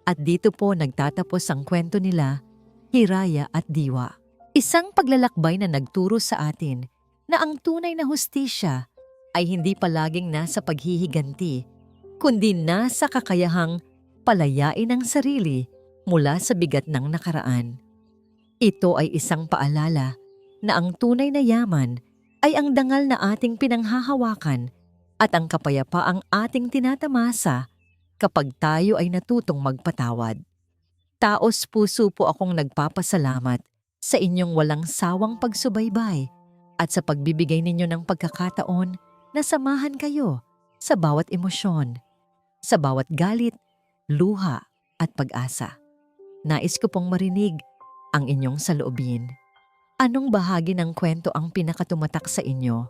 At dito po nagtatapos ang kwento nila, Hiraya at Diwa. Isang paglalakbay na nagturo sa atin na ang tunay na hustisya ay hindi palaging nasa paghihiganti, kundi nasa kakayahang palayain ang sarili mula sa bigat ng nakaraan. Ito ay isang paalala na ang tunay na yaman ay ang dangal na ating pinanghahawakan at ang kapayapaang ating tinatamasa kapag tayo ay natutong magpatawad. Taos puso po akong nagpapasalamat sa inyong walang sawang pagsubaybay at sa pagbibigay ninyo ng pagkakataon na samahan kayo sa bawat emosyon, sa bawat galit, luha at pag-asa. Nais ko pong marinig ang inyong saloobin. Anong bahagi ng kwento ang pinakatumatak sa inyo?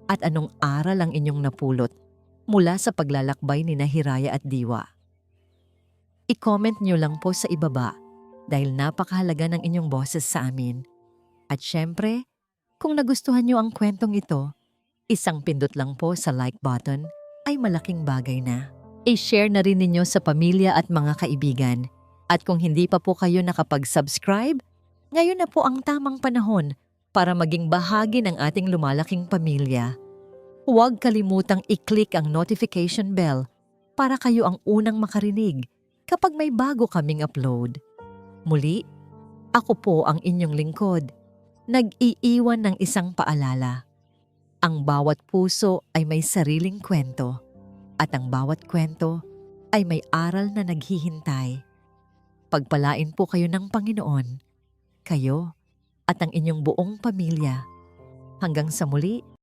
At anong aral ang inyong napulot mula sa paglalakbay ni Hiraya at Diwa? I-comment nyo lang po sa ibaba dahil napakahalaga ng inyong boses sa amin. At syempre, kung nagustuhan nyo ang kwentong ito, isang pindot lang po sa like button ay malaking bagay na. I-share na rin ninyo sa pamilya at mga kaibigan. At kung hindi pa po kayo nakapag-subscribe, ngayon na po ang tamang panahon para maging bahagi ng ating lumalaking pamilya. Huwag kalimutang i-click ang notification bell para kayo ang unang makarinig kapag may bago kaming upload. Muli, ako po ang inyong lingkod, nag-iiwan ng isang paalala. Ang bawat puso ay may sariling kwento at ang bawat kwento ay may aral na naghihintay. Pagpalain po kayo ng Panginoon, kayo at ang inyong buong pamilya. Hanggang sa muli,